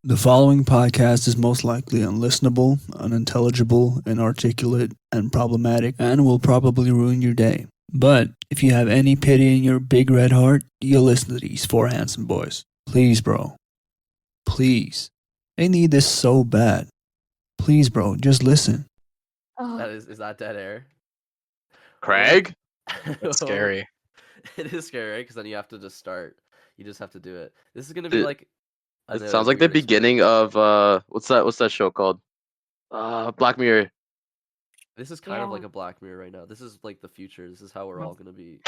The following podcast is most likely unlistenable, unintelligible, inarticulate, and problematic, and will probably ruin your day. But if you have any pity in your big red heart, you'll listen to these four handsome boys. Please, bro. Please. They need this so bad. Please, bro, just listen. That is that dead air? Craig? That's scary. It is scary, right? Because then you have to just start. You just have to do it. This is gonna be like. It sounds like the beginning of what's that show called? Black Mirror. This is kind of like a Black Mirror right now. This is like the future. This is how we're all gonna be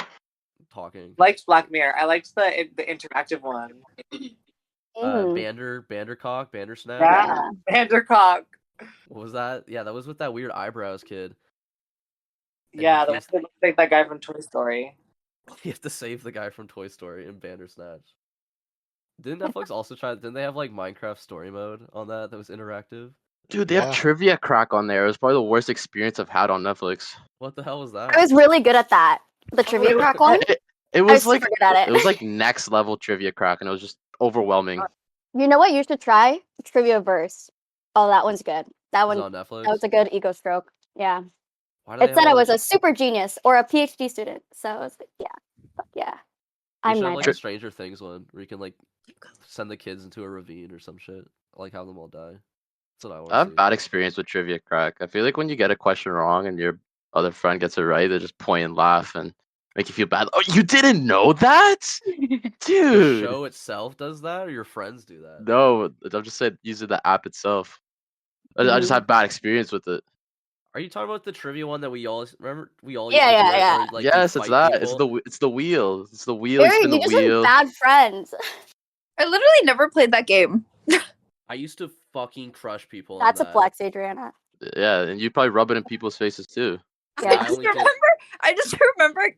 talking. Liked Black Mirror. I liked the interactive one. Bandersnatch. Yeah, Vandercock. What was that? Yeah, that was with that weird eyebrows kid. And Yeah, that was like that guy from Toy Story. You have to save the guy from Toy Story and Bandersnatch. Didn't Netflix also try? Didn't they have like Minecraft story mode on that was interactive? Dude, they have trivia crack on there. It was probably the worst experience I've had on Netflix. What the hell was that? I was really good at that. The trivia crack one. It was like super good at it. It was like next level trivia crack, and it was just overwhelming. You know what you should try? Trivia verse. Oh, that one's good. That one on Netflix. That was a good ego stroke. Yeah. It said I was a super genius or a PhD student. So I was like, yeah. I'm like a Stranger Things one where you can like send the kids into a ravine or some shit. Like have them all die. That's what I want. I have bad experience with trivia crack. I feel like when you get a question wrong and your other friend gets it right, they just point and laugh and make you feel bad. Oh, you didn't know that? Dude. The show itself does that or your friends do that? No, I'm just saying using the app itself. I just had bad experience with it. Are you talking about the trivia one that we all remember? We all yeah. Like, yes, it's that. People? It's the wheel. It's the wheel. Barry, You spin the you just wheel. have bad friends. I literally never played that game. I used to fucking crush people. That's on a that. flex, Adriana. Yeah, and you probably rub it in people's faces too. Yeah. I just remember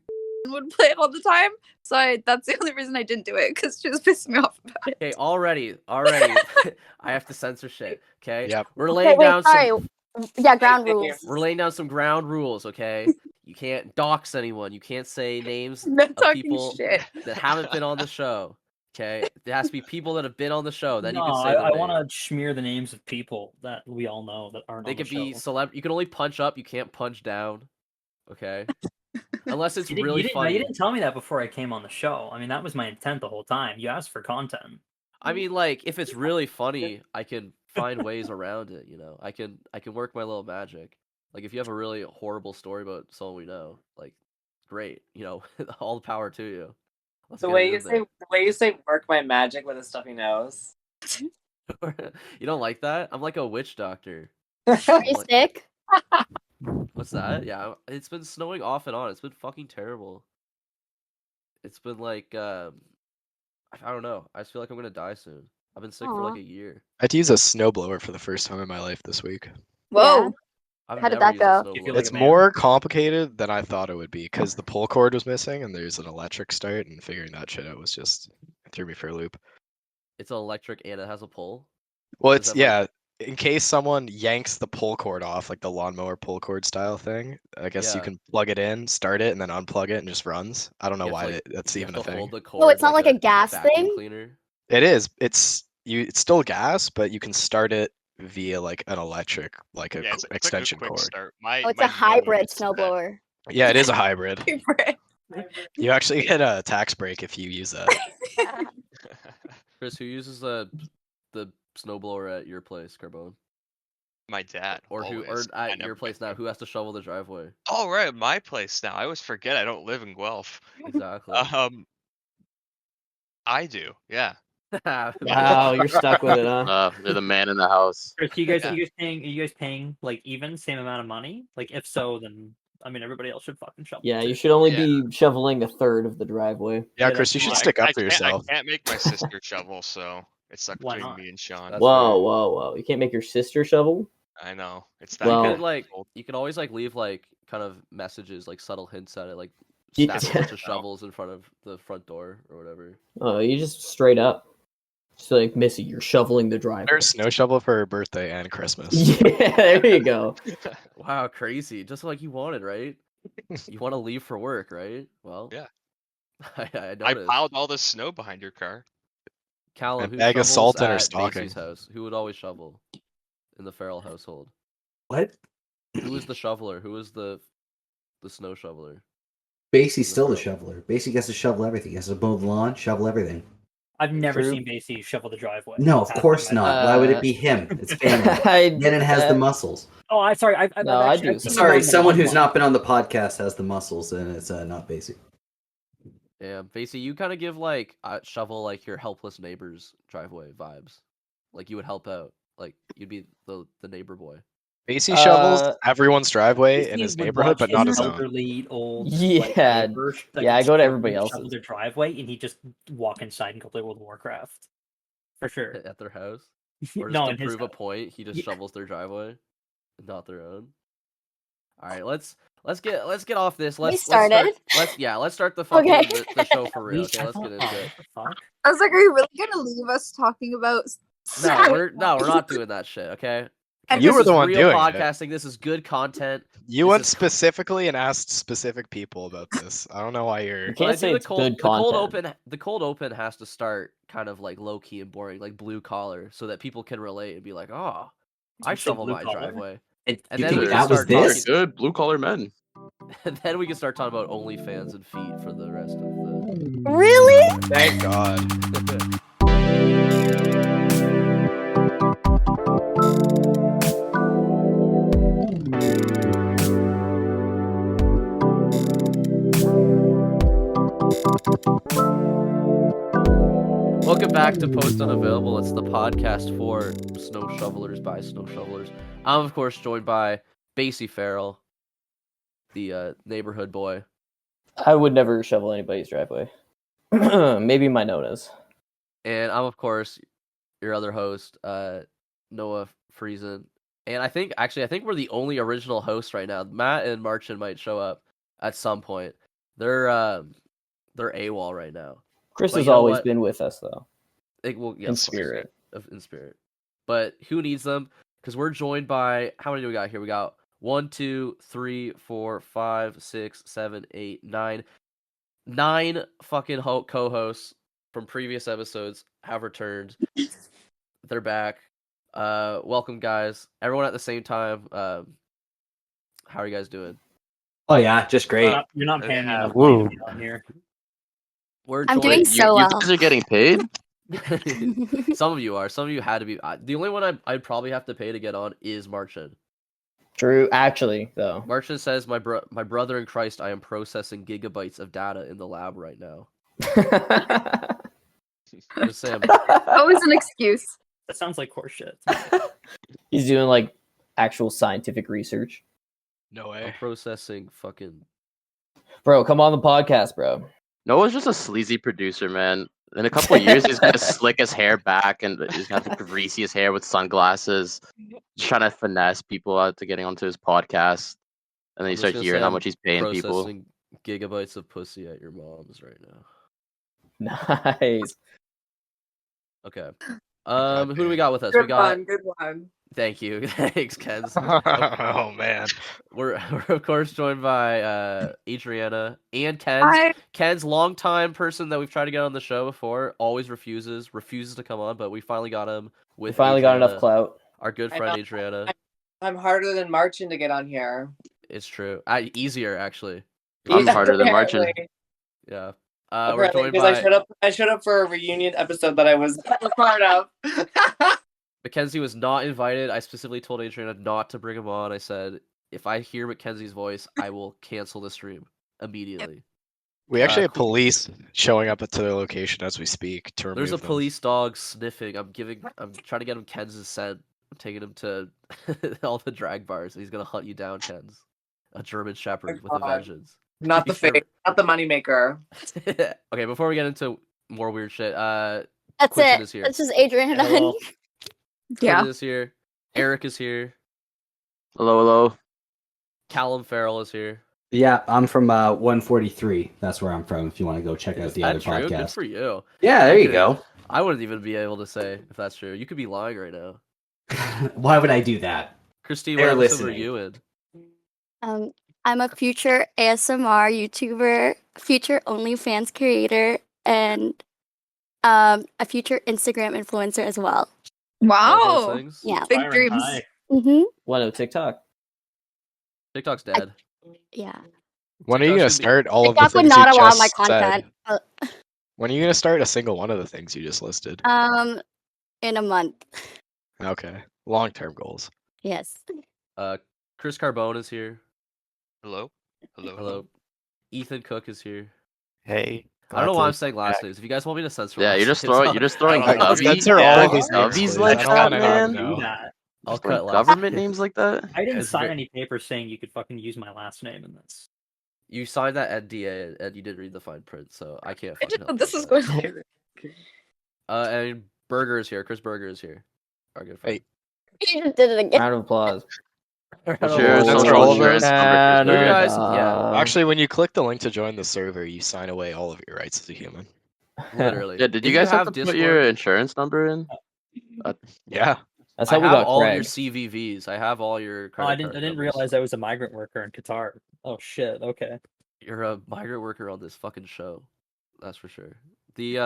would play it all the time. So that's the only reason I didn't do it, because she was pissing me off about it. Okay, already, I have to censor shit. Okay, yep. We're laying down some. Yeah, ground rules. We're laying down some ground rules, okay? You can't dox anyone. You can't say names of people that haven't been on the show. Okay, there has to be people that have been on the show. Then no, you can say. I want to smear the names of people that we all know that aren't. They on could the be show. You can only punch up. You can't punch down. Okay. Unless it's really funny. You didn't tell me that before I came on the show. I mean, that was my intent the whole time. You asked for content. I mean, like, if it's really funny, I can find ways around it. You know, I can work my little magic. Like, if you have a really horrible story about someone we know, like, great. You know, all the power to you. The way you say "work my magic" with a stuffy nose. You don't like that? I'm like a witch doctor. Are you sick? What's that? Yeah, it's been snowing off and on. It's been fucking terrible. It's been like, I don't know. I just feel like I'm gonna die soon. I've been sick for like a year. I had to use a snowblower for the first time in my life this week. Whoa. How did that go? It's more complicated than I thought it would be because the pull cord was missing and there's an electric start, and figuring that shit out was just it threw me for a loop. It's electric and it has a pull? Well, it's in case someone yanks the pull cord off, like the lawnmower pull cord style thing, I guess you can plug it in, start it, and then unplug it and just runs. I don't know why that's even a thing. Oh, it's not like a gas thing? Cleaner? It is. It's still gas, but you can start it via like an electric, like a extension cord. It's a hybrid snowblower. Yeah, it is a hybrid. You actually get a tax break if you use that. Chris, who uses the snowblower at your place, Carbone? My dad. Or at your place now? Who has to shovel the driveway? Oh, right, my place now. I always forget I don't live in Guelph. Exactly. I do. Yeah. Wow, you're stuck with it, huh? You're the man in the house. Chris, are you guys paying like even same amount of money? Like if so, then I mean everybody else should fucking shovel. Yeah, you should only be shoveling a third of the driveway. Yeah, Chris, you should stick up for yourself. I can't make my sister shovel, so it's stuck between me and Sean. Whoa! You can't make your sister shovel? I know. It's that. You could always like leave like kind of messages, like subtle hints at it, like stack a bunch of shovels in front of the front door or whatever. Oh, you just straight up. Just like, Missy, you're shoveling the driveway. There's snow shovel for her birthday and Christmas. Yeah, there you go. Wow, crazy. Just like you wanted, right? You want to leave for work, right? Well, yeah. I plowed all the snow behind your car. Callum, And who bag of shovels salt in her at stocking. Basie's house? Who would always shovel in the Farrell household? What? Who is the shoveler? Who is the snow shoveler? Basie's still the shoveler. Basie gets to shovel everything. He has to mow the lawn, shovel everything. I've never True. seen Basie shovel the driveway. No, of Half course my life. not. Why would it be him? It's family. Yennon has the muscles. Oh, I'm sorry. I've No, I actually, do I've seen him Sorry, on the someone lawn who's once. not been on the podcast has the muscles, and it's not Basie. Yeah, Basie, you kind of give like shovel like your helpless neighbor's driveway vibes. Like you would help out. Like you'd be the neighbor boy. Basie shovels Uh, everyone's driveway in Basie his would neighborhood, watch but not his own. elderly old Yeah, neighbor, yeah, I go to everybody shovel else's. their driveway, and he just walk inside and go play World of Warcraft. For sure. At their house, or just No, to in his prove a house. point, he just Yeah. shovels their driveway, not their own. All right, let's get off this. Let's start. Let's start the fucking Okay. the show for real. Leash, Okay, I let's thought- get into oh, it. what the fuck? I was like, are you really gonna leave us talking about? No, we're not doing that shit. Okay. And You This were is the one real doing it. podcasting. This is good content. You This went is- specifically and asked specific people about this. I don't know why you're. You When I can't say do it's good content. the cold open has to start kind of like low key and boring, like blue collar, so that people can relate and be like, "Oh, I You said shovel blue my collar? driveway." And And you then we think can that was start this? talking. Good blue collar men. And then we can start talking about OnlyFans and feet for the rest of the. Really? Thank God. Welcome back to Post Unavailable. It's the podcast for snow shovelers by snow shovelers. I'm of course joined by Basie Farrell, the neighborhood boy. I would never shovel anybody's driveway. Maybe my nonas. And I'm of course your other host, Noah Friesen. And I think we're the only original hosts right now. Matt and Marchin might show up at some point. They're AWOL right now. Chris But has you know always what? been with us though. Yeah, In of course. spirit. In spirit. But who needs them? Because we're joined by how many do we got here? We got 1, 2, 3, 4, 5, 6, 7, 8, 9. 9 fucking co-hosts from previous episodes have returned. They're back. Welcome, guys. Everyone at the same time. How are you guys doing? Oh yeah, just great. You're not paying me enough Woo. money to be on here. We're I'm joined. doing so You well. guys are getting paid? Some of you are. Some of you had to be. The only one I'd probably have to pay to get on is Marchin. True, actually, though. Marchin says, my brother in Christ, I am processing gigabytes of data in the lab right now. Just saying. Always an excuse. That sounds like horseshit. He's doing like actual scientific research. No I'm way. processing fucking. Bro, come on the podcast, bro. Noah's just a sleazy producer, man. In a couple of years, he's gonna slick his hair back and he's gonna have to greasy his hair with sunglasses, just trying to finesse people out to getting onto his podcast. And then you I'm just start gonna hearing say how I'm much he's paying people. processing gigabytes of pussy at your mom's right now. Nice. Okay. Who do we got with us? Good We got. one. Good one. Thank you. Thanks, Ken. Oh man. We're of course joined by Adriana and Ken's Hi. Ken's longtime person that we've tried to get on the show before, always refuses to come on, but we finally got him We with finally got enough Adriana, clout. our good I friend know. Adriana. I'm harder than Marchin to get on here. It's true. Easier actually. I'm harder than Marchin. Apparently. Yeah. We're Apparently, joined because by I showed up for a reunion episode that I was a part of. Mackenzie was not invited. I specifically told Adriana not to bring him on. I said, if I hear Mackenzie's voice, I will cancel the stream immediately. We actually have Cool. police showing up at their location as we speak to remove There's a them. police dog sniffing. I'm trying to get him Ken's scent. I'm taking him to all the drag bars. He's gonna hunt you down, Ken's. A German Shepherd with a God. vengeance. Not the Be sure- fake, not the moneymaker. Okay, before we get into more weird shit, That's Quentin it. is here. That's just Adrian. Hello. Yeah. Quentin is here. Eric is here. Hello, hello. Callum Farrell is here. Yeah, I'm from 143. That's where I'm from. If you want to go check out Is the that other true? Good podcast. for you. Yeah, there you Okay. go. I wouldn't even be able to say if that's true. You could be lying right now. Why would I do that? Christine, They're what episode are listening. you in? I'm a future ASMR YouTuber, future OnlyFans creator, and A future Instagram influencer as well. Both those Wow. things. Yeah. Big Byron, dreams. hi. Mm-hmm. What, no, TikTok? TikTok's dead. Yeah. When are you TikTok's gonna gonna be- start all of the TikTok would things you not allow my just said? content. When are you gonna start a single one of the things you just listed? In a month. Okay, long-term goals. Yes. Chris Carbone is here. Hello? Hello. Ethan Cook is here. Hey. I don't know glad why to I'm saying be last back. names. If you guys want me to censor, Yeah, last you're just names, throwing I'll cut. Censor all of these names, W's please. like I don't that, want anyone to man. know. Do that. I'll Just throwing cut last government names. names like that. I didn't It's sign very- any paper saying you could fucking use my last name in this. You signed that NDA and you didn't read the fine print, so I can't I fucking just help know you this with is that. going to And Burger is here. Chris Burger is here. Our good friend. You just did it again. Round of applause. Round What's of your applause. Censor social all of insurance those? number, Chris You Burger? guys, yeah, Actually, when you click the link to join the server, you sign away all of your rights as a human. literally. Yeah, did you If guys have to Discord, put your insurance number in? Yeah. That's I how we have got all your Craig. CVVs. I have all your Oh, credit I didn't numbers. realize I was a migrant worker in Qatar. Oh shit. Okay. You're a migrant worker on this fucking show. That's for sure. The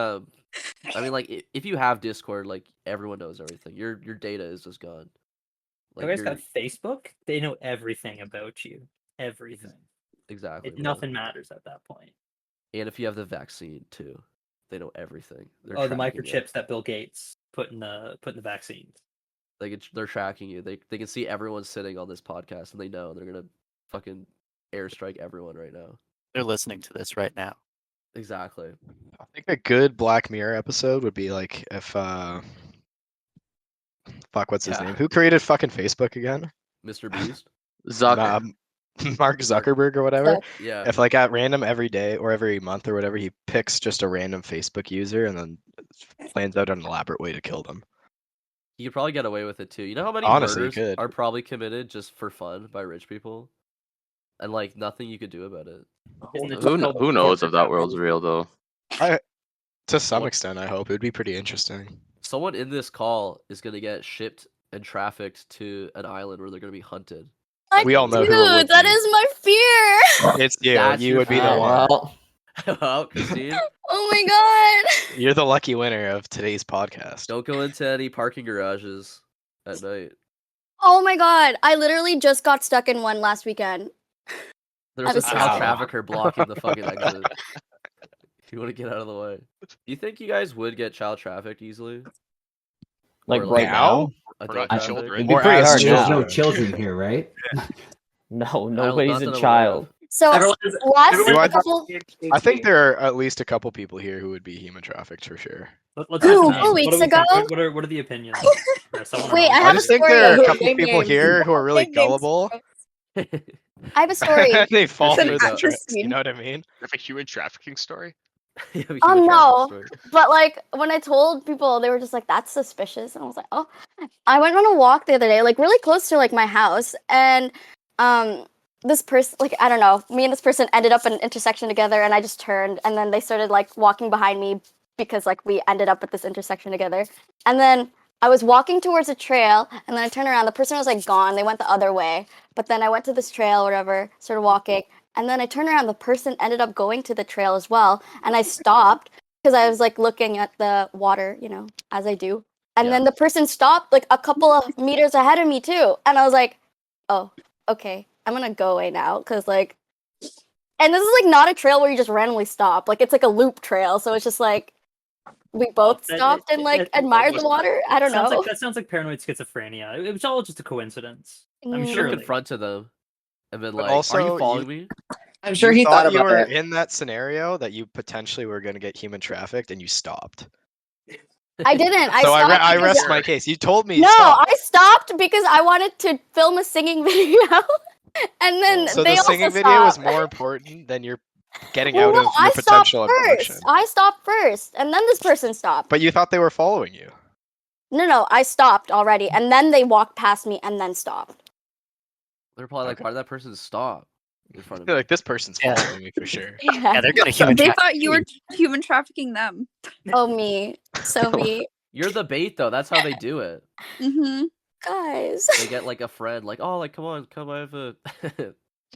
I mean, like, if you have Discord, like, everyone knows everything. Your data is just gone. You guys got Facebook? They know everything about you. Everything. Exactly. bro. Nothing matters at that point. And if you have the vaccine too, they know everything. They're Oh, the tracking microchips it. that Bill Gates put in the vaccines. They're tracking you. They can see everyone sitting on this podcast, and they know they're gonna fucking airstrike everyone right now. They're listening to this right now. Exactly. I think a good Black Mirror episode would be like if fuck, what's his Yeah. name? Who created fucking Facebook again? Mr. Beast. Zuck. Mark Zuckerberg or whatever. Yeah. If like at random every day or every month or whatever, he picks just a random Facebook user and then plans out an elaborate way to kill them. You could probably get away with it too. You know how many Honestly, murders could. are probably committed just for fun by rich people, and like nothing you could do about it. Who knows if that world's real though? To some extent, I hope it would be pretty interesting. Someone in this call is gonna get shipped and trafficked to an island where they're gonna be hunted. We all know Dude, who it would that be. is my fear. It's you. That's You your would be the fear. one. Well, Christine, Oh my god. You're the lucky winner of today's podcast. don't go into any parking garages at night. Oh my god. I literally just got stuck in one last weekend. There's I a was so child scared. trafficker blocking the fucking exit. If you want to get out of the way. Do you think you guys would get child trafficked easily? Like Or, right now? We're adult not traffic? children. It'd be Or pretty as hard There's now. no children here, right? No, not nobody's that a I'm aware child. of. So last Do I- couple I think there are at least a couple people here who would be human trafficked for sure. Let's Two ask names. weeks What do we ago? think? What are the opinions? Chris, wanna Wait, know. I I have a just think story. there are a Name couple people names. here who are really Name names. gullible. I have a story. They fall Listen, for the I- tricks. You Christine. know what I mean? You have a human trafficking story? Yeah, we human No, traffic story. but like when I told people, they were just like, "That's suspicious," and I was like, "Oh." I went on a walk the other day, like really close to like my house, and this person, like I don't know, me and this person ended up at an intersection together, and I just turned, and then they started like walking behind me because like we ended up at this intersection together, and then I was walking towards a trail, and then I turned around, the person was like gone, they went the other way, but then I went to this trail, whatever, started walking. And then I turned around, the person ended up going to the trail as well. And I stopped because I was like looking at the water, you know, as I do. And Yeah. then the person stopped like a couple of meters ahead of me too. And I was like, oh, okay, I'm going to go away now. Because like, and this is like not a trail where you just randomly stop. Like it's like a loop trail. So it's just like, we both stopped and like admired the water. I don't know. That sounds like paranoid schizophrenia. It was all just a coincidence. I'm Mm. You should sure. have confronted them and been But like, also, "Are you you- following me?" I'm sure You he thought you about were it. in that scenario that you potentially were going to get human trafficked and you stopped. I didn't. I So stopped. I because- rest my case. You told me No, stop. I stopped because I wanted to film a singing video. And then So they the also singing video was stopped. more important than your getting Well, out no, of your I stopped potential first. abortion. I stopped first, and then this person stopped. But you thought they were following you. No, I stopped already, and then they walked past me and then stopped. They're probably like, "Why did that person stop in front of They're me?" like, this person's following me for sure. Yeah, they're gonna human They traffic thought you were me. human trafficking them. Oh, me. So me. You're the bait, though. That's how they do it. Mm-hmm. Guys. They get like a friend, like, "Oh, like, come on, come. I have a, I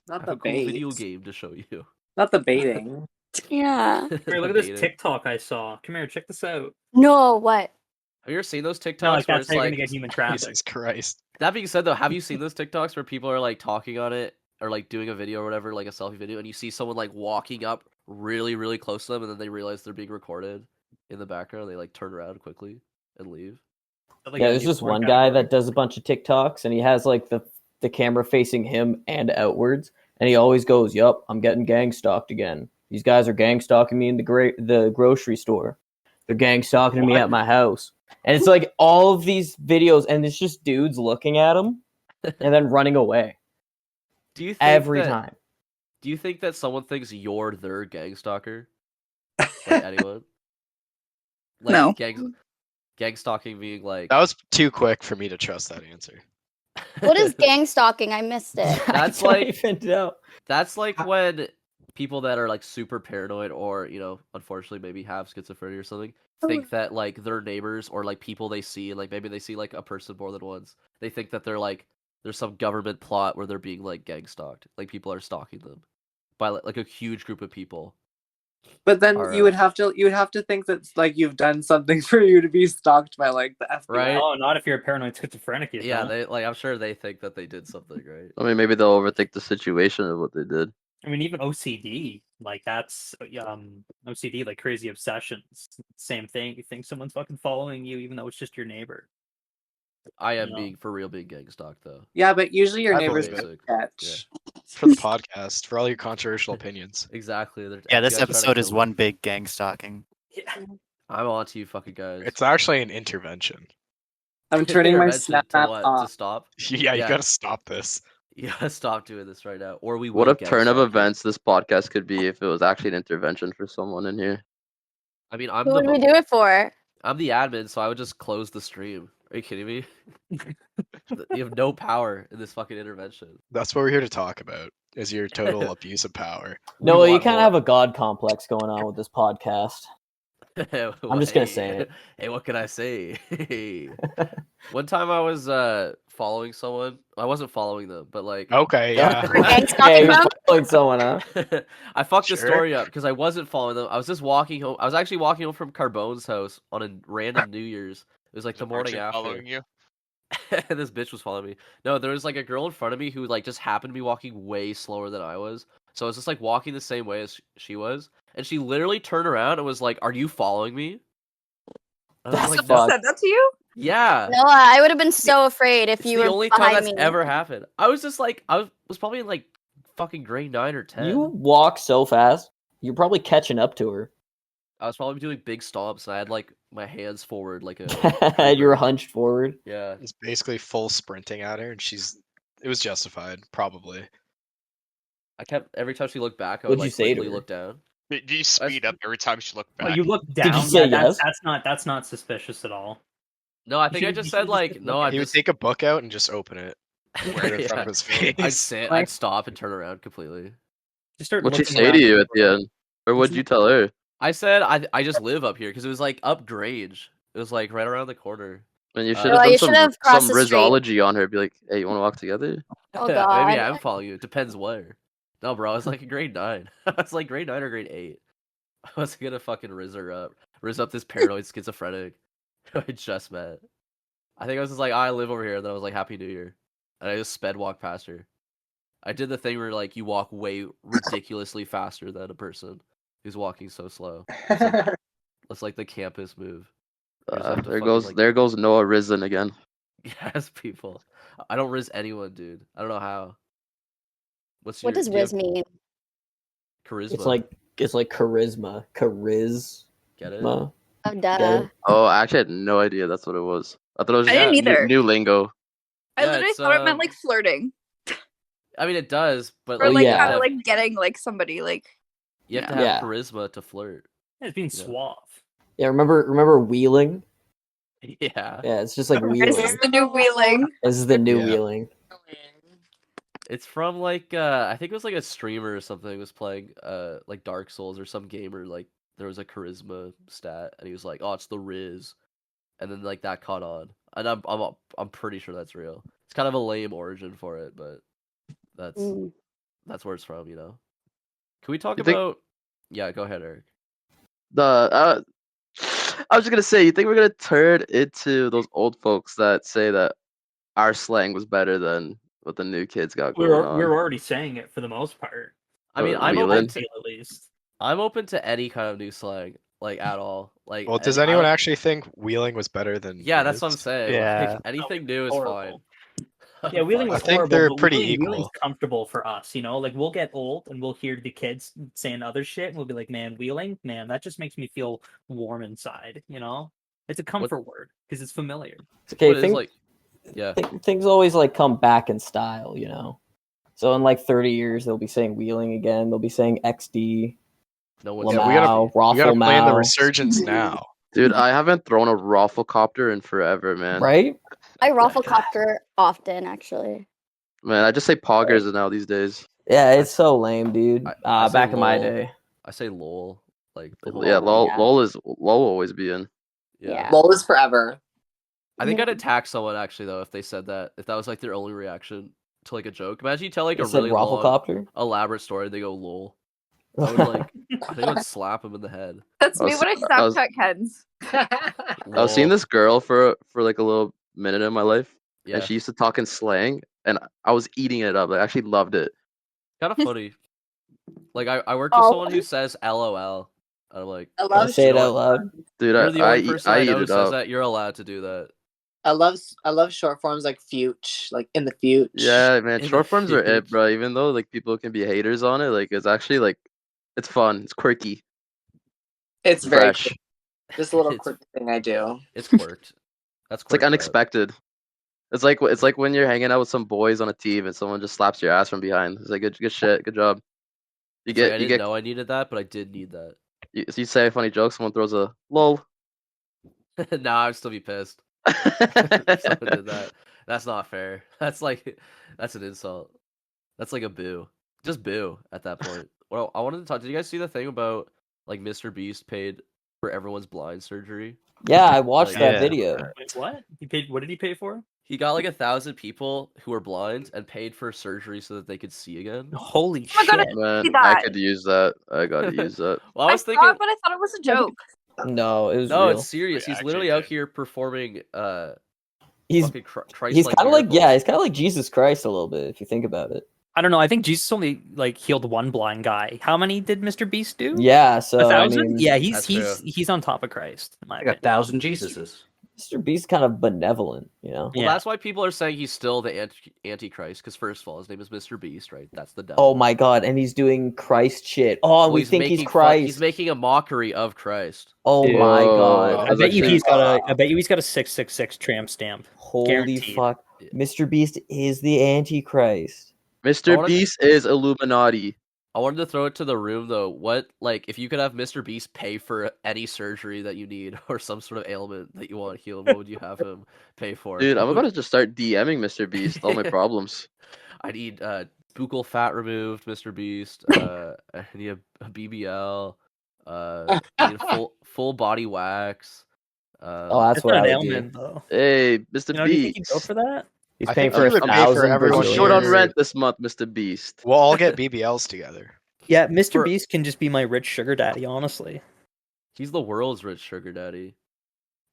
Not have the a cool bait. video game to show you." Not the baiting. Yeah. Hey, look at this Baited. TikTok I saw. Come here, check this out. No, what? Have you ever seen those TikToks No, like where that's it's how you're like gonna get human traffic. Jesus Christ. That being said, though, have you seen those TikToks where people are like talking on it or like doing a video or whatever, like a selfie video, and you see someone like walking up really, really close to them, and then they realize they're being recorded in the background. They like turn around quickly and leave. Like Yeah, a there's new this porn one guy category. that does a bunch of TikToks, and he has like the camera facing him and outwards, and he always goes, "Yup, I'm getting gang stalked again. These guys are gang stalking me in the grocery store. They're gang stalking me What? at my house." And it's like all of these videos, and it's just dudes looking at him and then running away Do you think every that, time. Do you think that someone thinks you're their gang stalker? Like anyone? Like No. gang stalking being like That was too quick for me to trust that answer. What is gang stalking? I missed it. That's I don't like even know. That's like when people that are like super paranoid or, you know, unfortunately maybe have schizophrenia or something, think that like their neighbors or like people they see, like maybe they see like a person more than once. They think that they're like there's some government plot where they're being like gang stalked. Like people are stalking them by like a huge group of people. But then Are, you would have to think that like you've done something for you to be stalked by like the FBI. Right? Oh, not if you're a paranoid schizophrenic. You Yeah, don't. they like I'm sure they think that they did something, right? I mean, maybe they'll overthink the situation of what they did. I mean, even OCD, like that's OCD, like crazy obsessions. Same thing. You think someone's fucking following you, even though it's just your neighbor. I am No. being for real being gang stalked though. Yeah, but usually your I neighbors believe don't it. catch. For the podcast, for all your controversial opinions. Exactly. Yeah, this FBI trying to episode is kill me. one big gang stalking. I'm on to you fucking guys. It's actually an intervention. I'm turning my Intervention snap to app what? To off. stop? Yeah, you Yeah. gotta stop this. You gotta stop doing this right now, or we will. What a gang turn of stalk you. events this podcast could be if it was actually an intervention for someone in here. I mean, I'm Who would we the do it for? I'm the admin, so I would just close the stream. Are you kidding me? You have no power in this fucking intervention. That's what we're here to talk about, is your total abuse of power. No, We you want kind of more. have a god complex going on with this podcast. I'm just gonna say it. Hey, what can I say? Hey. One time I was following someone. I wasn't following them, but like Okay, yeah. For gang Yeah, stalking you're them? following someone, huh? I fucked the Sure. story up because I wasn't following them. I was just walking home. I was actually walking home from Carbone's house on a random New Year's. It was like the morning after. Following you? And this bitch was following me. No, there was like a girl in front of me who like just happened to be walking way slower than I was. So I was just like walking the same way as she was, and she literally turned around and was like, "Are you following me?" And I was That's like, fucked. "No." Said that to you? Yeah. Noah, I would have been so afraid if It's you the were only time behind that's me. ever happened. I was just like, I was probably in like fucking grade 9 or 10. You walk so fast, you're probably catching up to her. I was probably doing big stomps, and I had like my hands forward, like a. And you were hunched forward. Yeah. It's basically full sprinting at her, and it was justified, probably. I kept every time she looked back, I would What'd you like say to quickly her? look down. Did you speed up every time she looked Oh, back? you look Did down. you say Yeah, yes? That's not suspicious at all. No, I think I should've- just you said should've just like kept no. looking. I He would just take a book out and just open it right in front Yeah. of his face. I'd stop and turn around completely. Just start What'd she looking say around to you for at the end? Or what'd you tell her? I said I just live up here because it was like up Grange. It was like right around the corner. And you Uh, should Well, have you done should have crossed some the street. rizology on her. Be like, hey, you want to walk together? Oh Maybe god. I'm following you. It depends where. No, bro, I was like in grade 9. I was like grade 9 or grade 8. I was gonna fucking riz up this paranoid schizophrenic who I just met. I think I was just like, I live over here, and then I was like, Happy New Year, and I just sped walk past her. I did the thing where like you walk way ridiculously faster than a person who's walking so slow. It's like the campus move. You just have to There fucking, goes like- there goes Noah Risen again. Yes, people. I don't riz anyone, dude. I don't know how. What do does you have Riz mean? Charisma. It's like charisma. Charisma. Get it? Oh Get duh. it? Oh, I actually had no idea that's what it was. I thought it was I just didn't either. new lingo. I Yeah, literally it's, thought it meant like flirting. I mean, it does, but Or like, like you have kind to of have- like getting like somebody like you have to Yeah. have charisma to flirt. Yeah, it's being suave. Yeah, remember wheeling? Yeah. Yeah, it's just like this wheeling. is the new wheeling. This is the new Yeah. wheeling. It's from like I think it was like a streamer or something was playing like Dark Souls or some gamer, like there was a charisma stat and he was like, "Oh, it's the Riz." And then like that caught on. And I'm pretty sure that's real. It's kind of a lame origin for it, but that's Mm. where it's from, you know. Can we talk You think- about Yeah, go ahead, Eric. I was just gonna say, you think we're gonna turn into those old folks that say that our slang was better than what the new kids got going We're on? already saying it for the most part. I mean, I'm Wheeling? open to At least. I'm open to any kind of new slang, like at all. Like, Well, does I anyone don't- actually think wheeling was better than? Yeah, that's what I'm Riz? saying. Yeah. Like, anything new is Horrible. fine. Yeah, wheeling I was think horrible, they're but pretty wheeling's equal. comfortable for us, you know? Like, we'll get old and we'll hear the kids saying other shit, and we'll be like, man, wheeling? Man, that just makes me feel warm inside, you know? It's a comfort word, because it's familiar. It's okay, What is like, yeah. things always like come back in style, you know? So in like 30 years, they'll be saying wheeling again, they'll be saying XD, No Yeah, Lamau, we gotta play in the Rafflemau. resurgence now. Dude, I haven't thrown a rafflecopter in forever, man. Right? I rafflecopter often, actually. Man, I just say poggers now these days. Yeah, it's so lame, dude. I say Back in my lol. day. I say lol. Like, Yeah, lol, yeah. lol will always be in. Yeah. LOL is forever. I think I'd attack someone actually though if they said that. If that was like their only reaction to like a joke. Imagine you tell like They a said really long, rafflecopter? elaborate story. They go lol. I would like. I think I would slap him in the head. That's I me was- when I I was- Snapchat Kens. I was seeing this girl for like a little minute in my life, Yeah. and she used to talk in slang, and I was eating it up. Like, I actually loved it. Kind of funny. Like I worked with someone who says LOL. And I'm like, I love Say it out loud. Dude, you're the only I person I eat know who it says up. that. You're allowed to do that. I love short forms like fuge, like in the fuge. Yeah, man, In short the forms are it, future. bro. Even though like people can be haters on it, like it's actually like it's fun. It's quirky. It's very fresh. quirky. Just a little It's- quirky thing I do. It's quirked. That's It's like quirked up. unexpected. It's like when you're hanging out with some boys on a team and someone just slaps your ass from behind. It's like good shit, good job. You It's like, I you didn't get know I needed that, but I did need that. you say a funny joke, someone throws a lol. Nah, I'd still be pissed. If someone did that. That's not fair. That's an insult. That's like a boo. Just boo at that point. Well, I wanted to talk. Did you guys see the thing about like Mr. Beast paid for everyone's blind surgery? Yeah, I watched Like, that Yeah. video. Wait, what? He paid? What did he pay for? He got like 1,000 people who were blind and paid for surgery so that they could see again. Holy Oh my God, shit! Man, See I that. could use that. I gotta use that. Well, I was saw thinking, it, but I thought it was a joke. No, it was no, real. it's serious. He's actually literally out did. here performing He's fucking Christ. he's kind of like he's kind of like Jesus Christ a little bit if you think about it. I don't know. I think Jesus only like healed one blind guy. How many did Mr. Beast do? Yeah, so I 1,000? mean, Yeah, That's he's on top of Christ. In my Like 1,000 Jesuses. Mr. Beast's kind of benevolent, you know. Well, Yeah. that's why people are saying he's still the Antichrist. Because first of all, his name is Mr. Beast, right? That's the devil. Oh my God, and he's doing Christ shit. Oh, Well, we think he's making Christ. He's making a mockery of Christ. Oh Dude. my Whoa. God. I bet you actually- he's got a. I bet you he's got a 666 tramp stamp. Holy Guaranteed. fuck. Mr. Beast is the Antichrist. Mr. wanna- Beast is Illuminati. I wanted to throw it to the room though. What, like, if you could have Mr. Beast pay for any surgery that you need or some sort of ailment that you want healed, what would you have him pay for? Dude, I'm What about would- to just start DMing Mr. Beast all my problems. I need buccal fat removed, Mr. Beast. I need a BBL. I need a full body wax. Oh, that's It's what not I an would do. ailment though. Hey, Mr. You know, do you think Beast. he'd go for that? He's I paying think for he would pay for 1,000 everyone I'm to short on Years. rent this month, Mr. Beast. We'll all get BBLs together. Yeah, Mr. For- Beast can just be my rich sugar daddy. Honestly, He's the world's rich sugar daddy.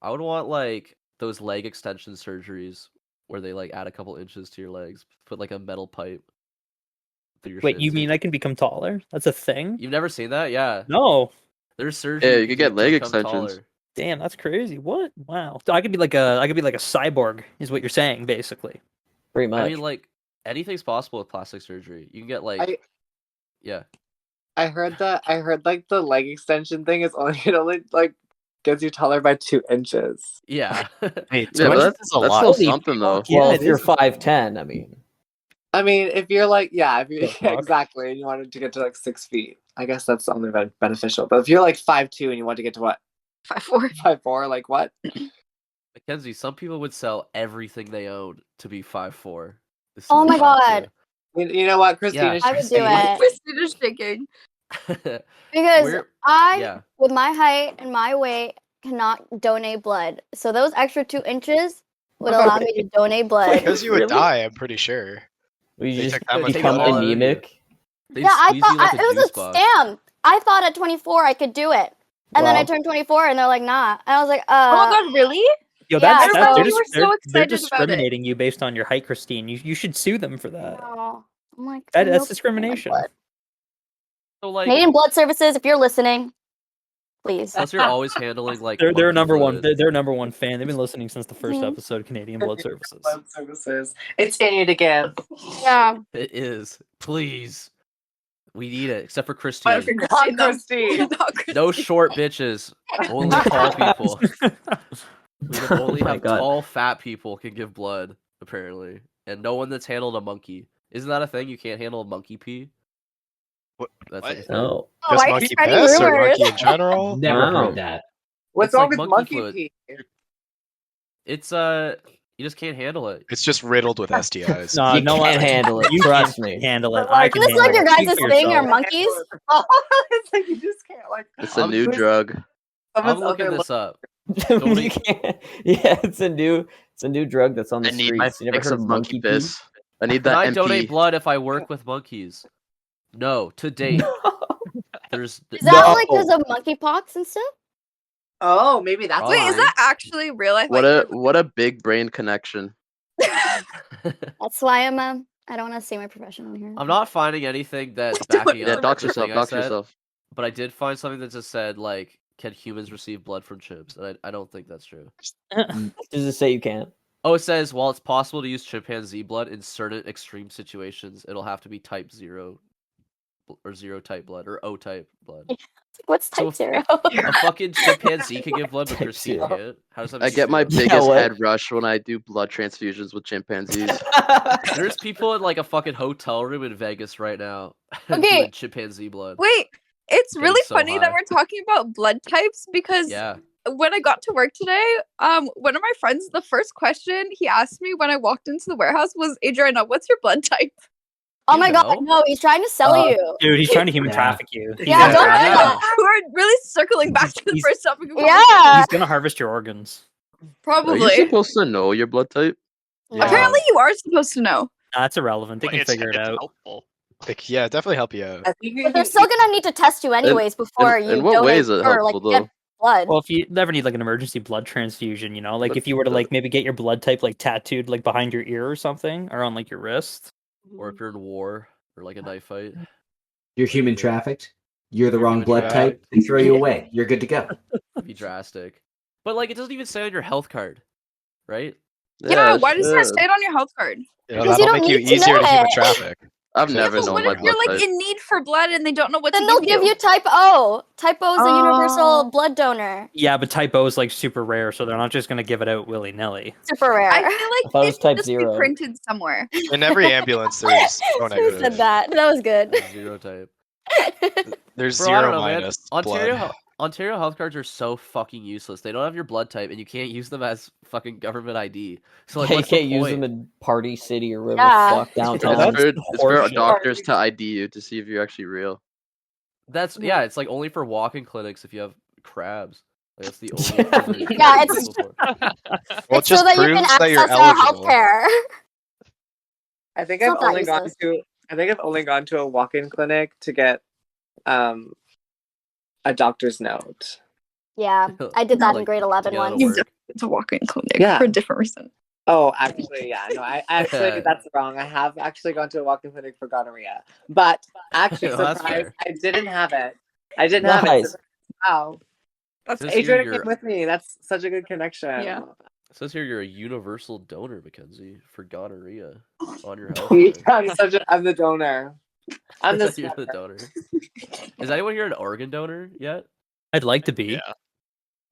I would want like those leg extension surgeries where they like add a couple inches to your legs, put like a metal pipe through your wait, shins. you mean I can become taller? That's a thing? You've never seen that? Yeah. No. There's surgery. Yeah, you could do get to leg become extensions. taller. Damn, that's crazy. What? Wow. So I could be like a cyborg, is what you're saying, basically. Pretty much. I mean, like anything's possible with plastic surgery. You can get like, yeah. I heard like the leg extension thing is only like gets you taller by 2 inches. Yeah. Hey, Yeah, but that's still Holy something though. Yeah, well, it if you're is. 5'10", I mean. I mean, if you're like, if you The fuck? exactly, and you wanted to get to like 6 feet, I guess that's only beneficial. But if you're like 5'2" and you want to get to what 5'4". 5'4", like what? Mackenzie, some people would sell everything they owned to be 5'4". Oh my God. You know what, Christina? Yeah. I would do it. Christina's shaking. Because We're- I, yeah. with my height and my weight, cannot donate blood. So those extra 2 inches would allow me to donate blood. Because you would die, I'm pretty sure. We They just took that much become blood out of you. anemic. They'd Yeah, I squeeze you thought like it was juice a box. scam. I thought at 24 I could do it, and then I Well- turned 24, and they're like, nah. And I was like, Oh my god, really? Yo, Yeah, that's, so- they're, You were so they're excited about it. discriminating you based on your height, Christine. You should sue them for that. No. I'm like, That's nope, discrimination. blood. So like, Canadian Blood Services, if you're listening, please. plus you're always handling like They're monkey number one. blood. They're number one fan. They've been listening since the first Mhm. episode of Canadian Blood Services. Blood services. It's in you to give. Yeah. It is. Please. We need it, except for What Christine. if you're Not Christine, though? Christine. Not Christine. No short bitches. Only tall people. We can only Oh my have God. tall, fat people can give blood, apparently. And no one that's handled a monkey. Isn't that a thing? You can't handle a monkey pee? What? That's What? like a thing. No. Oh, Just why are you monkey spreading piss or rumors? monkey in general? Never Wow. heard that. What's It's wrong like with monkey monkey foot. pee? It's you just can't handle it. It's just riddled with STIs. No, You no, can't handle it. You Trust can't me. handle it. But, like, I can Isn't this like handle your it. guys' Speak for thing, or yourself. monkeys? It's like you just can't like. It's a new Who's- drug. I'm someone's looking other this up. You Donate- can't- Yeah, it's a new drug that's on the I need my streets. You never fix heard of of monkey monkey pee? piss. I need Can that I MP. donate blood if I work with monkeys? No, to date. There's Is that like because of monkeypox and stuff? Oh, maybe that's Probably. Wait, is that actually real? I What a big brain connection. That's why I don't want to say my profession on here. I'm not finding anything that's backing Yeah, up dox the yourself, thing I dox said, yourself. but I did find something that just said like, can humans receive blood from chimps? And I don't think that's true. Does it say you can't? Oh, it says while it's possible to use chimpanzee blood in certain extreme situations, it'll have to be type 0 or 0 type blood or O type blood. What's So type if- 0? A fucking chimpanzee can give blood, but Type Christine 0. can't. How does that I make get my sense? biggest what? head rush when I do blood transfusions with chimpanzees. There's people in like a fucking hotel room in Vegas right now Okay. doing chimpanzee blood. Wait, it's Getting really so funny that high. we're talking about blood types because Yeah. when I got to work today, one of my friends, the first question he asked me when I walked into the warehouse was, Adriana, what's your blood type? Oh You my god, know? no, he's trying to sell you. Dude, he's trying to human Yeah. traffic you. Yeah, don't do Yeah. that. We're really circling back to the He's- first topic of Yeah. He's gonna harvest your organs. Are you Probably. supposed to know your blood type? Yeah. Apparently you are supposed to know. That's irrelevant. They Well, can it's figure it out. helpful. Yeah, definitely help you out. I think you But they're can- still gonna need to test you anyways before you in what donate way is it or like helpful, get though? blood. Well, if you ever need like an emergency blood transfusion, you know, like But if you were to the- like maybe get your blood type like tattooed like behind your ear or something, or on like your wrist. Or if you're in war or like a knife fight. You're human trafficked. You're the You're wrong human blood type. trafficked. They throw you away. You're good to go. It'd be drastic. But like it doesn't even say on your health card, right? Yeah, it why doesn't it should. say it on your health card? You know, Because you that'll don't make you need to easier know to human it. traffic. I've Yeah, never but known what my if you're blood like type. in need for blood and they don't know what Then to they'll give you type O. Type O is a universal Oh. blood donor. Yeah, but type O is like super rare, so they're not just gonna give it out willy nilly. Super rare. I feel I like thought it it was should type just 0. be printed somewhere. In every ambulance, there's O Who negative. said that? That was good. Zero type. There's Bro, I don't 0 know, man. minus Ontario, blood. Ontario health cards are so fucking useless. They don't have your blood type, and you can't use them as fucking government ID. So like, Yeah, you what's the can't use point? them in Party City or whatever Yeah. the fuck downtown. that's It's for horseshit. doctors to ID you to see if you're actually real. That's yeah. It's like only for walk-in clinics if you have crabs. Like, that's the only. thing that Yeah, it's it's- useful for. Well, it It's so just that you can proves that you're access our eligible. healthcare. I think It's I've not that only gone useless. to. I think I've only gone to a walk-in clinic to get, a doctor's note. Yeah, I did that in Like, grade 11 to get out of once. work. It's a walk-in clinic Yeah. for a different reason. Oh, actually, yeah. No, I actually that's wrong. I have actually gone to a walk-in clinic for gonorrhea, but actually, Oh, that's surprise, fair. I didn't have it. I didn't have it. Nice. So- wow, That's Says here Adriana you're- came with me. That's such a good connection. Yeah. It says here you're a universal donor, Mackenzie, for gonorrhea on your health. card. I'm the donor. I'm the You're the snapper. donor. Is anyone here an organ donor yet? I'd like to be. Yeah.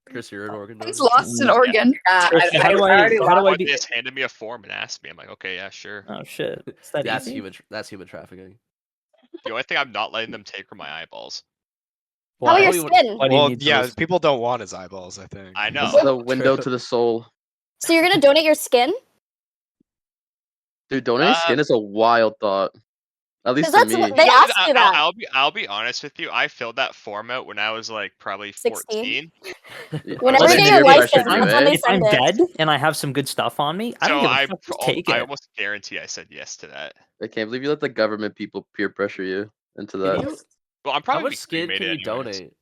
Chris, you're an organ donor. He's lost in Oregon. Christian, how do I- already how lost- do I What, be- they just handed me a form and asked me. I'm like, okay, yeah, sure. Oh shit. It's that That's easy? human. That's human trafficking. The only thing I'm not letting them take are my eyeballs. How about Why? your Why- skin? Why do you Well, need yeah, those? people don't want his eyeballs, I think. I know. It's the window to the soul. So you're gonna donate your skin? Dude, donating Uh, skin is a wild thought. At least Because to that's me. what they asked you that. I'll be honest with you. I filled that form out when I was like probably 16? 14. Whenever That's you a get your peer license, pressure, that's dude, when eh? they If I'm send it. dead and I have some good stuff on me, I don't So give a I, fuck. Just take I it. almost guarantee I said yes to that. I can't believe you let the government people peer pressure you into Can that. you, Well, I'm How probably much skin can you anyways. donate?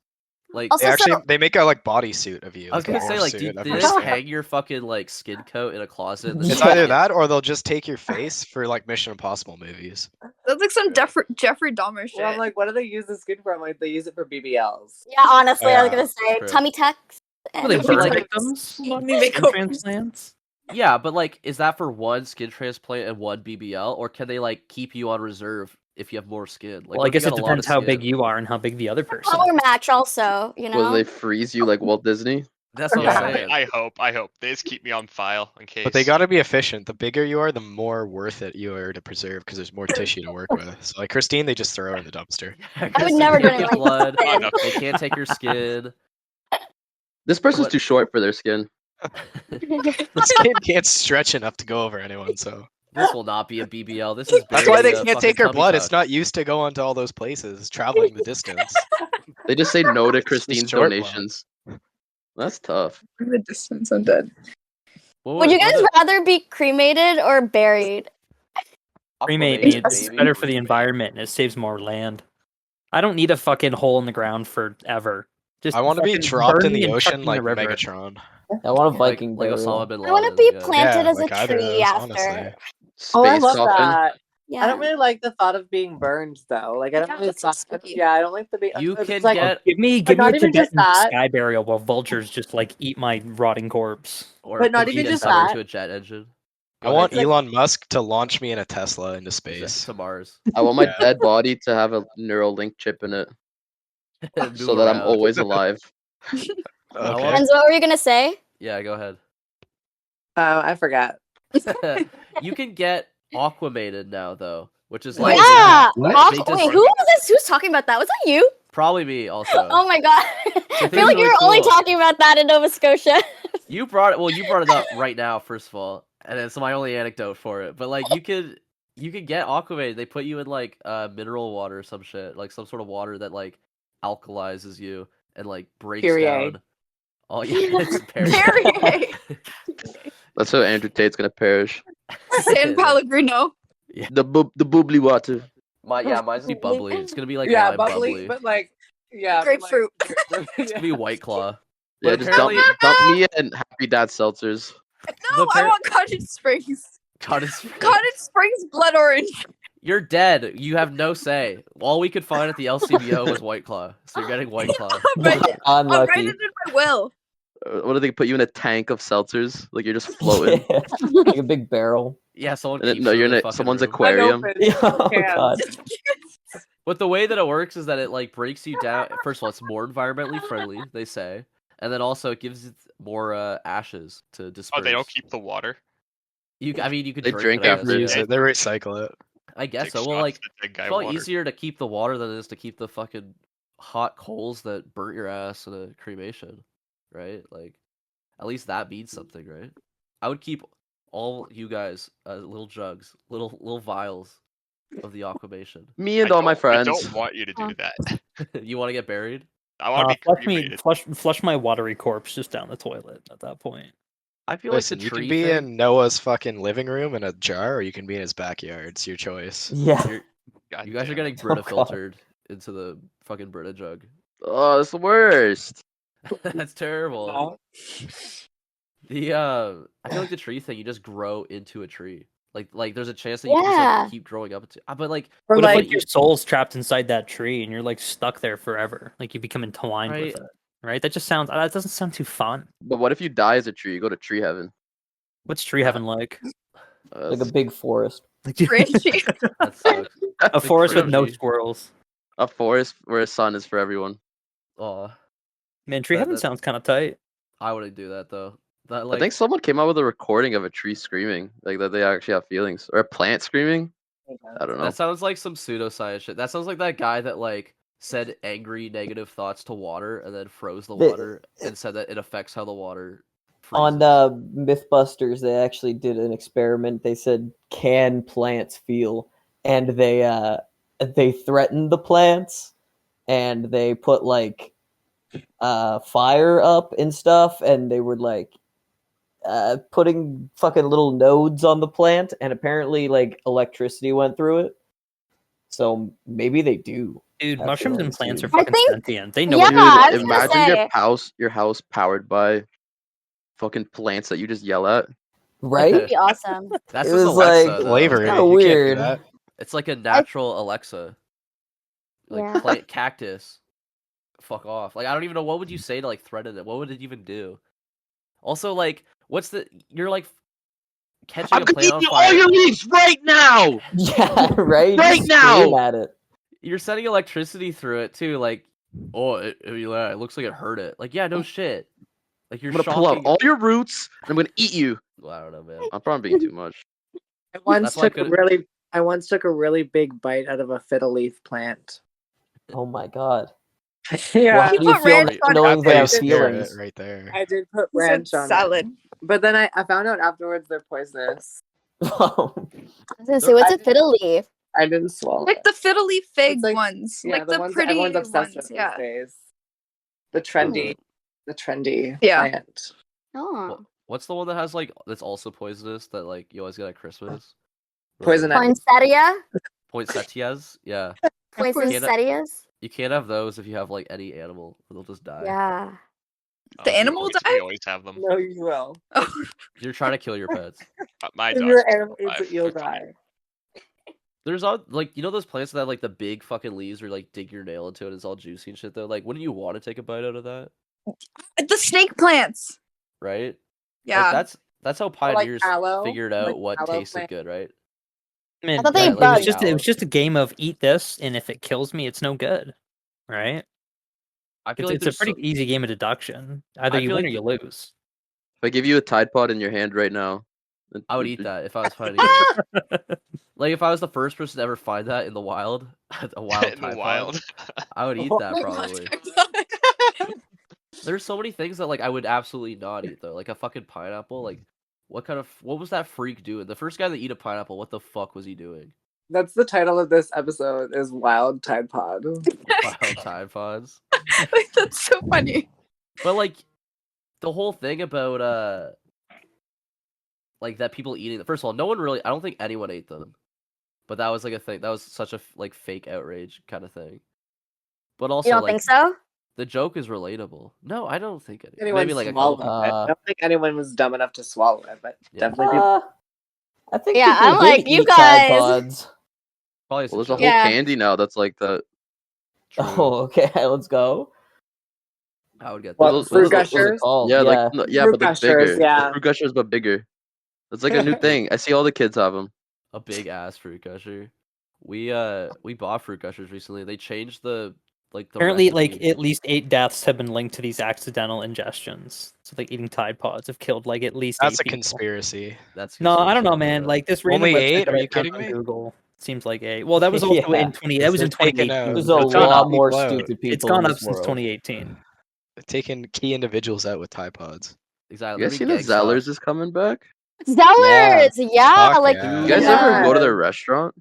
Like Also, they make a like bodysuit of you. I was like, a gonna say, like, morph do suit they of your just skin. hang your fucking like skin coat in a closet? And It's either that or they'll just take your face for like Mission Impossible movies. That's like some Jeffrey Dahmer shit. Well, I'm like, what do they use the skin for? I'm like, they use it for BBLs. yeah, honestly, I was Yeah, gonna say true. tummy tucks. Well, they and- burn like- victims. Mummy Skin makeovers. transplants. Yeah, but like, is that for one skin transplant and one BBL, or can they like keep you on reserve if you have more skin? Like, Well, what I if you guess it got a lot depends of how skin? big you are and how big the other person. Power is. match, also, you know. Will they freeze you like Walt Disney? That's what Yeah. I'm saying. I hope. They just keep me on file in case. But they got to be efficient. The bigger you are, the more worth it you are to preserve because there's more tissue to work with. So like Christine, they just throw her in the dumpster. Yeah, I would 'cause never they do can't it get like blood. Oh, no. They can't take your skin. This person's What- too short for their skin. The skin can't stretch enough to go over anyone. So This will not be a BBL. This is that's why they barely a can't fucking take her tummy blood. tuck. It's not used to go onto all those places, traveling the distance. They just say no to just Christine's short blood. donations. That's tough. The distance, I'm dead. Would you guys rather be cremated or buried? Cremate me. It's better for the environment and it saves more land. I don't need a fucking hole in the ground forever. Just I want to be fucking dropped burn in me the and chuck ocean me in like the river. Megatron. I want a Like Viking Osama burial. bin I want to Laden, be yeah. planted Yeah, as a like either of tree those, after. honestly. Oh, I Space love coffin. that. Yeah. I don't really like the thought of being burned though. Like I don't Yeah, really that's thought. spooky. Yeah, I don't like the be. You it's can like, get, Give me But a not even just Tibetan that. sky burial while vultures just like eat my rotting corpse. or but not beat even a just feather that. to a jet engine. I Go want ahead, Elon Musk to launch me in a Tesla into to space. Mars. I want my Yeah. dead body to have a Neuralink chip in it And so move that I'm around. always alive. Okay. And so what were you gonna say? Yeah, go ahead. I forgot. You can get aquamated now though, which is like Yeah. What? They Wait, just- who was this? Who's talking about that? Was that you? probably me also. Oh my god. I think feel like it's you really were only cool. talking about that in Nova Scotia. You brought it. Well, you brought it up right now, first of all, and it's my only anecdote for it. But like, you could get aquamated. They put you in like mineral water or some shit, like some sort of water that like alkalizes you and like breaks Perrier. down. Oh yeah, it's Perrier. That's how Andrew Tate's gonna perish. San Pellegrino. The bubbly water. Mine's gonna be bubbly. It's gonna be like yeah, lime bubbly, but like yeah, Grapefruit. It's gonna be White Claw. Yeah, But just dump me and Happy Dad seltzers. No, The I want Cottage Springs. Cottage Cottage Springs blood orange. You're dead. You have no say. All we could find at the LCBO was White Claw, so you're getting White Claw. I'll write Unlucky. it in my will. What do they put you in a tank of seltzers? Like you're just floating. Yeah. Like a big barrel. Yeah, someone And keeps no, you you're in in the a, fucking someone's room. aquarium. Oh Yeah. god. But the way that it works is that it like breaks you down. First of all, it's more environmentally friendly, they say, and then also it gives it more ashes to disperse. Oh, they don't keep the water. I mean, you could They drink it, I after guess. Reuse it. They recycle it. I guess Take so. Well, shots like of the dead guy it's probably water. easier to keep the water than it is to keep the fucking hot coals that burnt your ass in a cremation, right? Like, at least that means something, right? I would keep all you guys little jugs, little vials of the aquamation. Me and all my I friends. don't want you to do that. You want to get buried? I want to be Flush me, cremated. flush my watery corpse just down the toilet at that point. I feel Listen, like you the can tree be thing, in Noah's fucking living room in a jar, or you can be in his backyard. It's your choice. Yeah. God you guys are damn getting it. Brita Oh, God. filtered into the fucking Brita jug. Oh, that's the worst. That's terrible. No. I feel like the tree thing, you just grow into a tree. Like there's a chance that you can just Yeah. like, keep growing up into. But like, Or What if like, like your soul's trapped inside that tree and you're like stuck there forever? Like you become entwined Right. with it. Right? That doesn't sound too fun. But what if you die as a tree? You go to tree heaven. What's tree heaven like? Like a big forest. Cringy. that sucks. A forest with no cringy. squirrels. A forest where a sun is for everyone. Aw, Man, tree That- heaven that- sounds kind of tight. I wouldn't do that though. That I like think someone came out with a recording of a tree screaming, like that they actually have feelings, or a plant screaming. I don't know. that sounds like some pseudoscience shit. That sounds like that guy that like said angry negative thoughts to water and then froze the The- water and said that it affects how the water On freezes. Mythbusters, they actually did an experiment. They said, "Can plants feel?" And they threatened the plants, and they put like fire up and stuff, and they were like putting fucking little nodes on the plant, and apparently like electricity went through it. So maybe they do. Dude, mushrooms and plants are I fucking think- sentient. They know yeah, what I they're was doing. gonna Imagine say. your house powered by fucking plants that you just yell at. Right? That'd be awesome. That's It just was Alexa, like thoug7 Flavor. kinda You can't do weird. that. It's like a natural Alexa. Like Yeah. plant cactus. Fuck off. Like I don't even know what would you say to like threaten it. What would it even do? Also, like, what's the? You're like catching I'm a plant on eating fire. all your leaves right now. Yeah, right. Right Just now! scream at it. You're sending electricity through it too. Like, oh, it looks like it hurt it. Like, yeah, no shit. Like you're I'm gonna pull out shocking. all your roots and I'm gonna eat you. Well, I don't know, man. I'm probably being too much. I once That's why I took a couldn't- really big bite out of a fiddle leaf plant. Oh my god. Yeah, Well, how do you put feel ranch on knowing That's they how you have scare feelings? it right there. I did put He said ranch on salad. it. But then I found out afterwards they're poisonous. I was gonna say, what's a fiddle leaf? I didn't swallow Like it. the fiddle leaf fig It's like- ones. Yeah, Like the the ones that pretty everyone's obsessed ones. with Yeah. these days. The trendy Yeah. plant. Oh. What's the one that has like that's also poisonous that like you always get at Christmas? Poison ivy. Poinsettia? Poinsettias? Yeah. Poinsettias? You can't have those if you have like any animal, or they'll just die. Yeah. The animal we die? always have them. No, you will. You're trying to kill your pets. My If dog's your still animal eats alive. it, you'll They're fine. die. There's all like you know those plants that have like the big fucking leaves where you, like dig your nail into it and it's all juicy and shit though. Like wouldn't you want to take a bite out of that? The snake plants. Right? Yeah. Like, that's how like pioneers aloe, figured out like what aloe tasted plant. good, right? Man, I thought they Yeah, ate like, bugs. it was just a game of eat this, and if it kills me, it's no good, right? I feel It's, like it's a there's pretty so- easy game of deduction. Either I you feel win like or you lose. If I give you a Tide Pod in your hand right now, I would eat that if I was finding it. Like if I was the first person to ever find that in the wild, a wild In the Tide Pod, wild. I would eat Oh that my probably. There's so many things that like I would absolutely not eat though. Like a fucking pineapple. Like what was that freak doing? The first guy to eat a pineapple, what the fuck was he doing? That's the title of this episode is Wild Tide Pod. Wild Tide Pods. Like, that's so funny. But like the whole thing about like that people eating. First of all, no one really. I don't think anyone ate them. But that was like a thing. That was such a like fake outrage kind of thing. But also, You don't like, think so? the joke is relatable. No, I don't think it. Anyone Maybe like a couple. swallowed it. I don't think anyone was dumb enough to swallow it, but Yeah. definitely people. I think Yeah, people I'm did like, you eat Tide guys. Pods. Probably well, there's a some whole Yeah. candy now that's like that. Oh, okay, let's go. I would get What, those. fruit What was it gushers? called? Yeah, Yeah. like no, yeah, Fruit but like gushers, bigger. yeah. Fruit gushers, but bigger. It's like a new thing. I see all the kids have them. A big ass fruit gusher. We bought fruit gushers recently. They changed the Apparently, like recipe. at least 8 deaths have been linked to these accidental ingestions. So like eating Tide Pods have killed like at least That's 8 a people. conspiracy. That's No, I don't know, conspiracy, man. bro. Like this random Only website 8? that Are I you kidding found on me? Google seems like 8. Well, that was also Yeah. in 20. That was in They're taking 2018. There's a They're trying to lot help more people out. stupid people. It's gone in up this since world. 2018. They're taking key individuals out with Tide Pods. Exactly. You guys see Let me that gang stalk. Zellers is coming back? Zellers! Yeah, Fuck like yeah. You guys Yeah. ever go to their restaurant?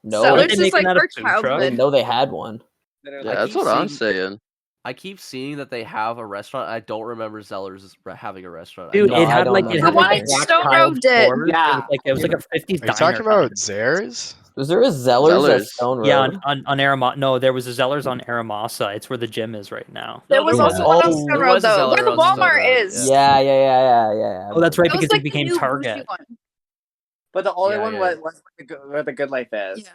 No, What Sellers are they is making like out of for food truck? I didn't childhood. know they had one. Yeah, I that's keep what I'm seeing- saying. I keep seeing that they have a restaurant. I don't remember Zellers having a restaurant. Dude, No, it I had don't like know it that had like either. a black Stone tiled Road did. floors. Yeah. It was like a 50s Are you diner. talking kind of about Zares? Was there a Zellers at Zellers. Stone Road? Yeah, on Aramasa. No, there was a Zellers on Aramasa. It's where the gym is right now. There No, was there also wasn't. one on Oh, Stone there Road was a though, where Zeller the on Stone Walmart Road, is. Yeah. Oh, that's right, That was because like it became the new Target. bougie one. But the only Yeah, one yeah. was where the Good Life is. Yeah.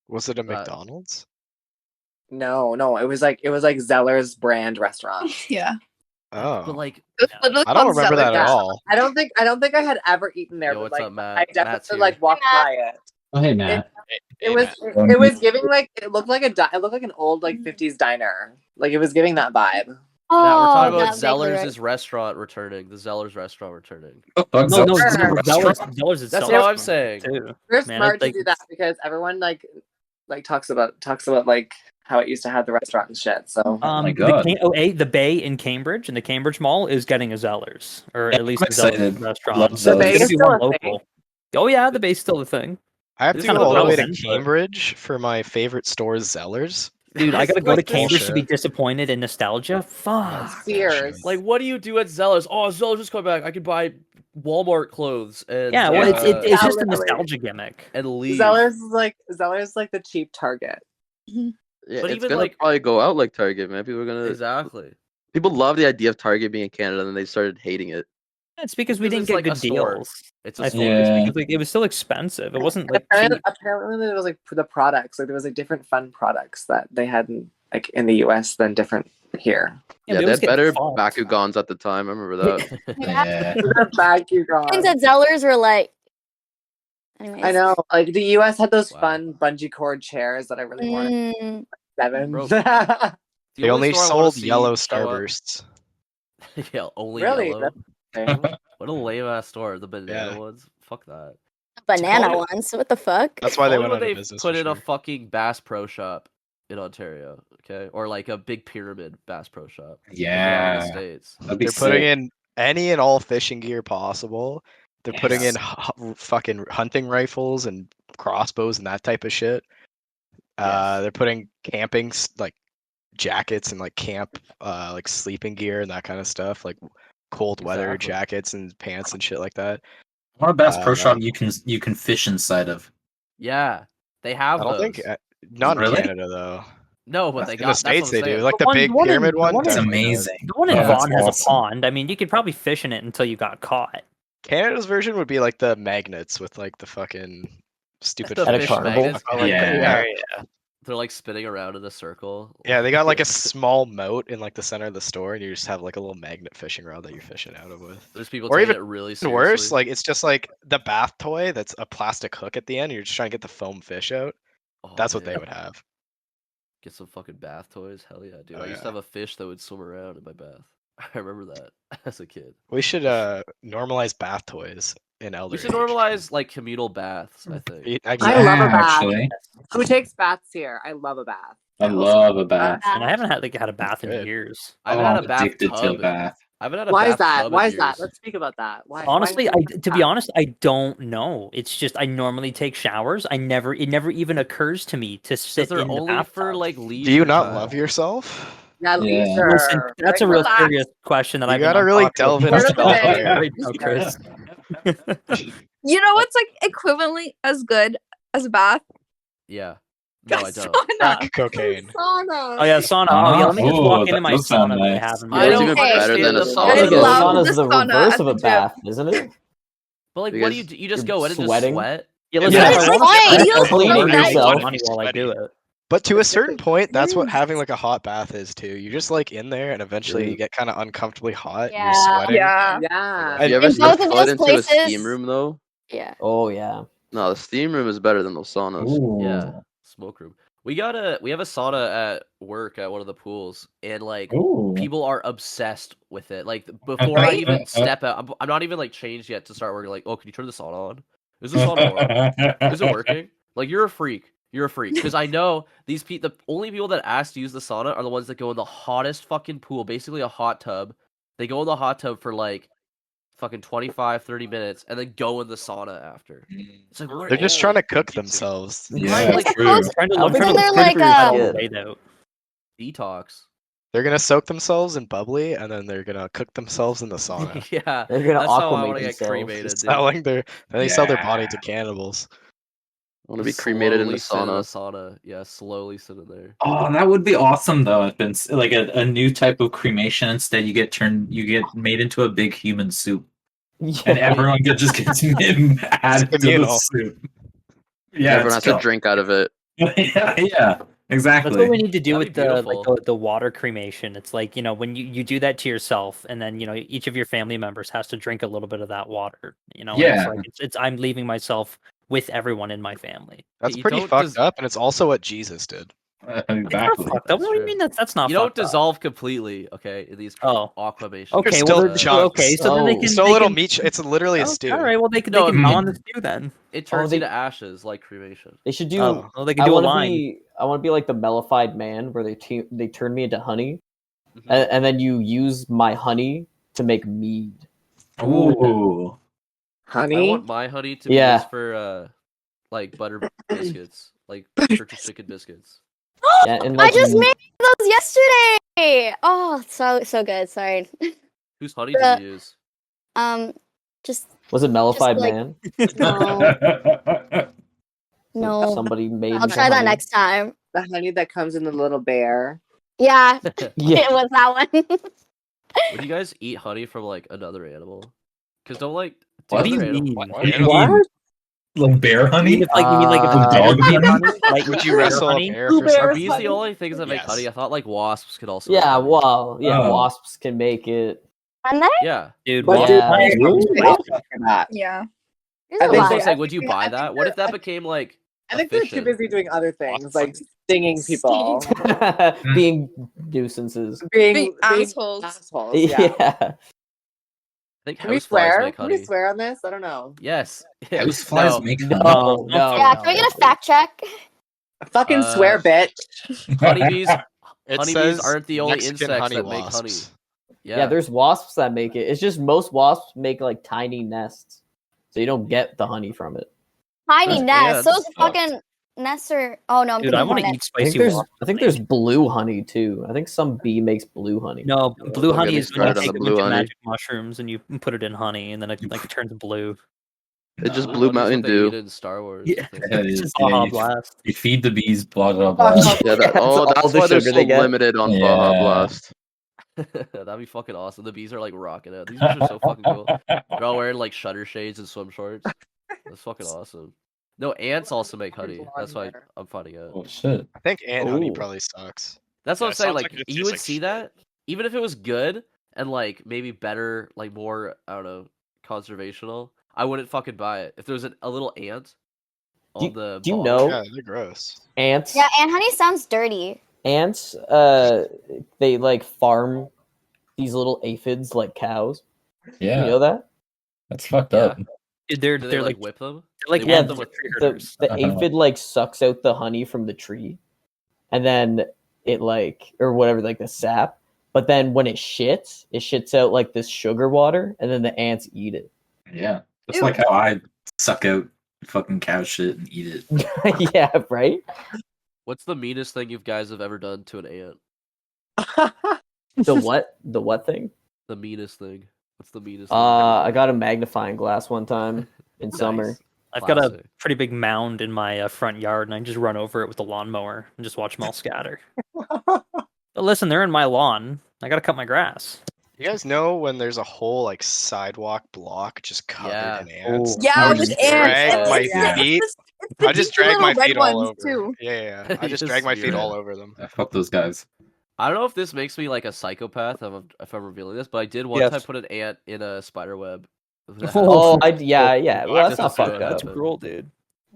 Was it a McDonald's? No, it was like Zeller's brand restaurant. Yeah. Oh. But like, It's literally I don't called remember that Zeller. at all. I don't think I had ever eaten there, Yo, but what's like up, Matt? I Matt's definitely here. like walked Hey, by it. Oh, hey, Matt. It was giving like it looked like an old like 50s diner. Like it was giving that vibe. Matt, we're Oh, talking about that vaguely right. Zellers' restaurant returning. The Zellers restaurant returning. Oh, fuck, No, Zellers is a restaurant? Zellers is That's Zellers what I'm saying. too. They're Man, smart it's like- to do that because everyone like talks about like how it used to have the restaurant and shit. So my God. The Bay in Cambridge and the Cambridge Mall is getting a Zellers, or Yeah, at least I'm a Zellers excited. restaurant. Love So Zellers. there's The Bay gonna is be still one a thing? local. Oh yeah, the Bay's still a thing. I have It's to kind go of all the way to relevant, but- Cambridge for my favorite store's Zellers. Dude, I gotta go to Like, Cambridge to be bullshit. disappointed in nostalgia. Fuck. Sears. Like, what do you do at Zellers? Oh, Zellers just coming back. I could buy Walmart clothes and Yeah, well, it's Yeah, just a literally. nostalgia gimmick. and leave. Zellers is like the cheap Target. Yeah, But it's even gonna like probably go out like Target, man. People are gonna. exactly. People love the idea of Target being in Canada, and they started hating it. It's because we didn't it's get like a good store. deals. It's a I store. think it's Yeah. because like it was still expensive. It wasn't like apparently, cheap. apparently there was like the products, like there was like different fun products that they had like in the US than different here. Yeah, Yeah, they they always had get better fucked. Bakugans at the time. I remember that. Yeah. Bakugan. Things at Zellers were like. I Anyways. know, like the US had those Wow. fun bungee cord chairs that I really wanted. Mm. 7. Bro, They only store I wanna sold see yellow show up- Starbursts. Yeah, only Really? yellow. What a lame ass store. The banana Yeah. ones. Fuck that. Banana Only- ones. What the fuck? That's why they Only went when out of they business. put for in a sure. fucking Bass Pro Shop in Ontario, okay, or like a big pyramid Bass Pro Shop. Like they are in Yeah. the States. That'd be They're putting sick. in any and all fishing gear possible. They're putting in Yes. fucking hunting rifles and crossbows and that type of shit. Yes. They're putting camping like jackets and like camp like sleeping gear and that kind of stuff, like cold weather Exactly. jackets and pants and shit like that. I want a Bass Pro Uh, Shop you can fish inside of. Yeah, they I have don't those. think not in Really? Canada though. No, but they In got the that's States what they I'm do. saying. Like the big pyramid one. It's definitely does. amazing. The one in Oh, that's Vaughan has awesome. a pond. I mean, you could probably fish in it until you got caught. Canada's version would be like the magnets with like the fucking stupid The At a fish carnival? magnets. Oh, like, Yeah. They're like spinning around in a circle. Yeah, they got like a small moat in like the center of the store, and you just have like a little magnet fishing rod that you're fishing out of with. There's people Or taking even it really worse, seriously. like it's just like the bath toy that's a plastic hook at the end. And you're just trying to get the foam fish out. Oh, That's what they man. would have. Get some fucking bath toys. Hell yeah, dude. Oh, I used to yeah. have a fish that would swim around in my bath. I remember that as a kid. We should normalize bath toys in elder. We should age. normalize like communal baths, I think. I Exactly. love a bath. Actually, Who takes baths here? I love a bath. I love a bath. And I haven't had a bath in Good. years. I Oh, haven't had I'm a bath addicted to a tub. bath. I haven't had a Why is bath that? tub Why in is that? years. Let's speak about that. Why? Honestly, why to be honest, I don't know. It's just I normally take showers. It never even occurs to me to sit they're in the only for bathtub. like Do leisure you not time. love yourself? Yeah, Yeah. leisure. Listen, that's a real Relax. serious question that You I've been gotta really unpopular delve with into myself self-care. right now, Chris. You know what's like equivalently as good as a bath? Yeah. No, I don't. Crack cocaine. Oh yeah, sauna. Oh yeah, let me just walk into my those sound sauna that I nice. have in Yeah, my it's don't even Hey, better than a understand the I sauna. think a I love sauna's the the sauna reverse at of the a gym. bath, isn't it? But like, You what guys- do? You just You're go in and sweating? just sweat? Yeah, Yeah, listen, it's if I fine. want to You'll start cleaning bleeding yourself. money while I do it. But to a certain point, that's what having like a hot bath is too. You're just like in there, and eventually you get kind of uncomfortably hot. And Yeah. you're sweating. Yeah. Yeah. Have you ever In both of slid those into a steam places- room though? Yeah. Oh yeah. No, the steam room is better than those saunas. Ooh. Yeah. Smoke room. We have a sauna at work at one of the pools, and like Ooh. people are obsessed with it. Like before I even step out, I'm not even like changed yet to start working. Like, oh, can you turn the sauna on? Is the sauna on? Is it working? Like, you're a freak. You're a freak. Because I know the only people that ask to use the sauna are the ones that go in the hottest fucking pool, basically a hot tub. They go in the hot tub for like fucking 25, 30 minutes, and then go in the sauna after. It's like, They're just trying to cook themselves. Yeah, like, true. I'm trying to Isn't look there for like all a- the way out. detox. They're gonna soak themselves in bubbly, and then they're gonna cook themselves in the sauna. Yeah, They're gonna that's how I aquamate want to get themselves. cremated. Dude. Selling their, then they sell their body Yeah. to cannibals. I want to be cremated in the Slowly sit in a sauna. sauna. Yeah, slowly sit in there. Oh, that would be awesome though. If it's like a new type of cremation. Instead, you get made into a big human soup, Yeah. and everyone just gets added to the communal. soup. And Yeah, everyone has to drink out of it. yeah, exactly. That's what we need to do That'd with be beautiful. the water cremation. It's like, you know, when you do that to yourself, and then, you know, each of your family members has to drink a little bit of that water. You know, and Yeah. it's like it's I'm leaving myself with everyone in my family. That's You pretty don't fucked up, and it's also what Jesus did. It's not Exactly. fucked up. What do you true. mean that's not You don't fucked up? dissolve completely, okay? In these Oh. aquamation. Okay, There's well, still then- chunks. okay, so then they Oh. can Still a they little can- meat. It's literally a Oh, stew. all right, well they can No, gnaw on the stew then. It turns they- into ashes like cremation. They should do. Oh. Well, they can I do a want to line. be. I want to be like the mellified man, where they turn me into honey, Mhm. and then you use my honey to make mead. Ooh. I Honey? want my honey to be Yeah. used for like butter biscuits, like church chicken biscuits. Yeah, and I like just made those yesterday. Oh, so good. Sorry. Whose honey The- did you use? Just was it mellified like- man? no, No. somebody made. I'll into try that honey. next time. The honey that comes in the little bear. Yeah, Yeah. it was that one. Would you guys eat honey from like another animal? Because don't like What do you other mean? animals. What do you mean? Like bear honey? You mean like if a dog bear made honey? honey? Like Would you bear wrestle a honey? bear for Are some? bees the only things that make honey? I thought like wasps could also. make Yeah, honey. well, yeah, Oh. wasps can make it. And then Yeah. Dude, But wasp dude, honey is really? probably For that. Yeah. there's I a think lot. they- I was like, would you think- buy I think that? What if that became like? I think they're too efficient? busy doing other things, like stinging people, being nuisances. being assholes. assholes. Yeah. Yeah. I think Can we houseflies swear? make Can we honey. swear on this? I don't know. Yes. Houseflies No. make No, honey. no. Yeah, can we get a fact check? Fucking swear, bitch. Honeybees. It Honeybees says aren't the only Mexican insects honey that make honey. wasps. Yeah, there's wasps that make it. It's just most wasps make like tiny nests, so you don't get the honey from it. Tiny Those nests. ants Those suck. fucking nests are. Oh no, I'm Dude, thinking I want to hornet. eat spicy I think there's blue honey too. I think some bee makes blue honey. No, blue Don't honey get me is when you started on take the a blue bunch of honey. magic mushrooms and you put it in honey, and then it like turns blue. It just Blue blew honey's Mountain what they eat Dew. in Star Wars. Yeah. I think. Yeah, it It's is. just Yeah, Baja you, Blast. you feed the bees, blah blah blah. Yeah, That's all that's the why they're sugar so they get. limited on Baja Yeah. Blast. That'd be fucking awesome. The bees are like rocking it. These bees are so fucking cool. They're all wearing like shutter shades and swim shorts. That's fucking awesome. No, ants also make honey. That's why I'm finding out. Oh shit. I think ant honey Ooh. probably sucks. That's what Yeah, I'm it saying. sounds Like like it you tastes would like see shit. that, even if it was good and like maybe better, like more, I don't know, conservational. I wouldn't fucking buy it. If there was a little ant on the Do you bottle. know Yeah, they're gross. ants? Yeah, and honey sounds dirty. Ants, they like farm these little aphids like cows. Yeah, You know that? that's fucked Yeah. up. They're Do they like like whip them? they're like They Yeah, whip them with tree the, herders. the Uh-huh. aphid like sucks out the honey from the tree, and then it like or whatever like the sap. But then when it shits out like this sugar water, and then the ants eat it. Yeah, that's Ew. like how I suck out fucking cow shit and eat it. Yeah, right. What's the meanest thing you guys have ever done to an ant? The what? The what thing? The meanest thing. What's the meanest? thing? I got a magnifying glass one time in summer. Nice. I've got a Classic. pretty big mound in my front yard, and I just run over it with a lawnmower and just watch them all scatter. But listen, they're in my lawn. I gotta cut my grass. You guys know when there's a whole like sidewalk block just covered Yeah. in ants? Oh, Yeah, I with would ants. just drag It's- my yeah. feet. It's the I just dinky drag my little red feet all ones, over. too. Yeah. I just Just drag my feet weird. all over them. I fuck those guys. I don't know if this makes me like a psychopath if I'm revealing this, but I did one Yes. time put an ant in a spider web. Oh, yeah. Well, that's Just not to see what fucked up. That's happened. cruel, dude.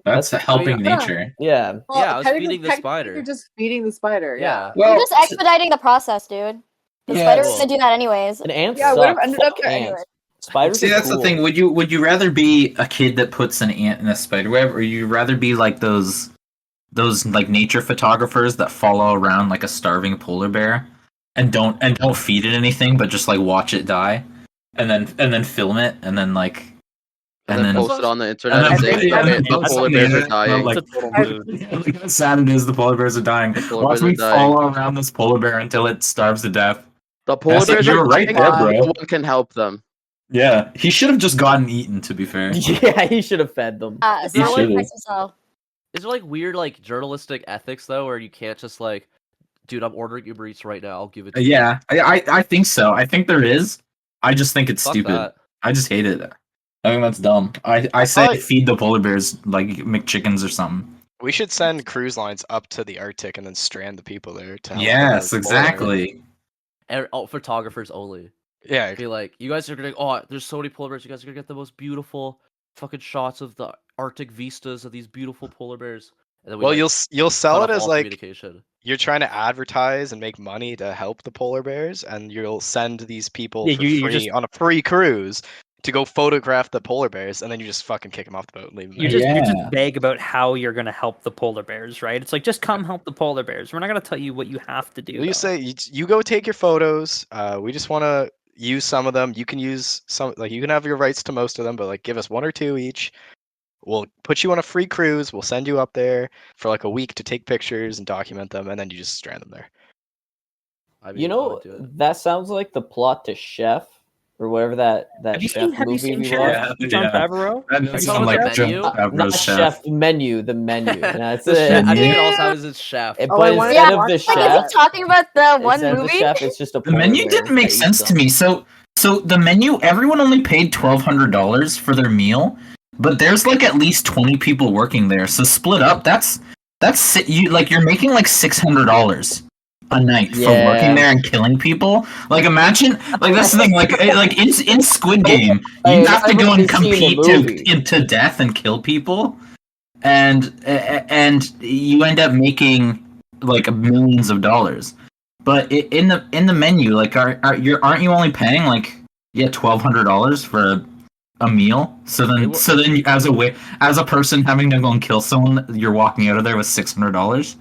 That's That's- helping yeah. nature. Yeah. Well, Yeah, I was technically- feeding the technically spider. You're just feeding the spider. Yeah. Yeah. You're just expediting the process, dude. The Yeah, spiders well- could do that anyways. An ant Yeah, I would have suck. ended up Fuck there ants. anyway. Spiders See, are that's cool. the thing. Would you rather be a kid that puts an ant in a spider web, or you rather be like those like nature photographers that follow around like a starving polar bear and don't feed it anything, but just like watch it die, and then film it, and then like And then post it on the internet and and then- say, and then the post polar on the bears are internet, dying. like, It's a total mood. Look how sad it is. The polar bears are dying. polar Watch bears are me dying. follow around this polar bear until it starves to death. The polar That's like, bears you're are right dying, there, and bro. no one can help them. Yeah, he should have just gotten eaten. To be fair. Yeah, he should have fed them. Is there, like, should've. is there like weird like journalistic ethics though, where you can't just like, dude, I'm ordering Uber Eats right now. I'll give it to you. Yeah, I think so. I think there is. I just think it's Fuck stupid. that. I just hate it. I think that's dumb. I say thought- feed the polar bears like McChickens or something. We should send cruise lines up to the Arctic and then strand the people there to help Yes, them. exactly. And, photographers only. Yeah, Be like, you guys are gonna. Oh, there's so many polar bears. You guys are gonna get the most beautiful fucking shots of the Arctic vistas of these beautiful polar bears. And then we, well, like, you'll sell cut it off as all like communication. you're trying to advertise and make money to help the polar bears, and you'll send these people Yeah, for you're free just- on a free cruise to go photograph the polar bears, and then you just fucking kick them off the boat and leave them You there. just Yeah. vague about how you're gonna help the polar bears, right? It's like just come help the polar bears. We're not gonna tell you what you have to do. You though. say you go take your photos. We just want to use some of them. You can use some, like you can have your rights to most of them, but like give us one or two each. We'll put you on a free cruise. We'll send you up there for like a week to take pictures and document them, and then you just strand them there. I mean, You I know, would do it. that sounds like the plot to Chef, or whatever that Have you chef seen movie we Chef? watched. John Favreau? That Are you sounds talking like about the John menu? Favreau's Not chef. chef menu, the menu. That's The chef. I think it. it also has its chef. Oh, I But wanted instead to of watch the Like, chef, is he talking about the one instead of the movie? chef, it's just a The polar menu bear didn't make that sense eats to them. me. So the menu, everyone only paid $1,200 for their meal, but there's like at least 20 people working there. So split up, that's you like you're making like $600 a night for working Yeah. there and killing people. Like imagine, like that's the thing. Like in Squid Game, Hey, you have to go and everybody's seen the compete movie. to death and kill people, and you end up making like millions of dollars. But in the menu, like aren't you only paying like $1,200 for a meal? So then as a person having to go and kill someone, you're walking out of there with $600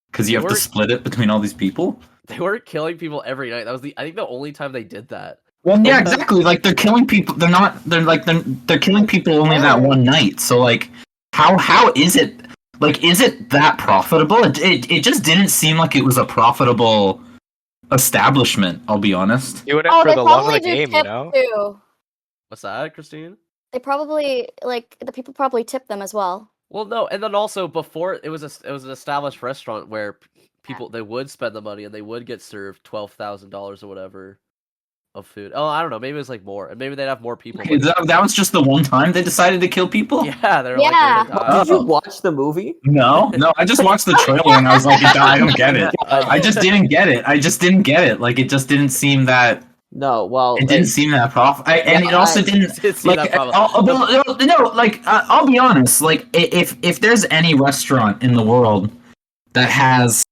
because you have to split it between all these people. They weren't killing people every night. That was I think the only time they did that. Well, yeah, exactly. Like they're killing people. They're killing people only that one night. So like, how is it? Like, is it that profitable? It just didn't seem like it was a profitable establishment. I'll be honest. Doing it Oh, for they the love of probably the do game, you tip know. too. What's that, Christine? They probably the people probably tip them as well. Well, no, and then also before it was an established restaurant where people they would spend the money and they would get served $12,000 or whatever of food. Oh, I don't know. Maybe it was like more, and maybe they'd have more people. Okay, that was just the one time they decided to kill people. Yeah, they're Yeah. like, Did you watch the movie? No, I just watched the trailer and I was like, I don't get it. I just didn't get it. Like, it just didn't seem that. No, well, It didn't seem that and it also didn't like. No, like I'll be honest. Like, if there's any restaurant in the world that has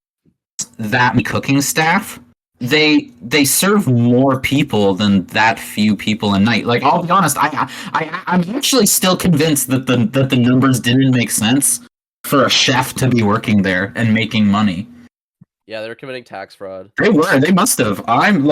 that many cooking staff, they serve more people than that few people a night. Like, I'll be honest, I'm actually still convinced that the numbers didn't make sense for a chef to be working there and making money. yeah, they were committing tax fraud. They must have. I'm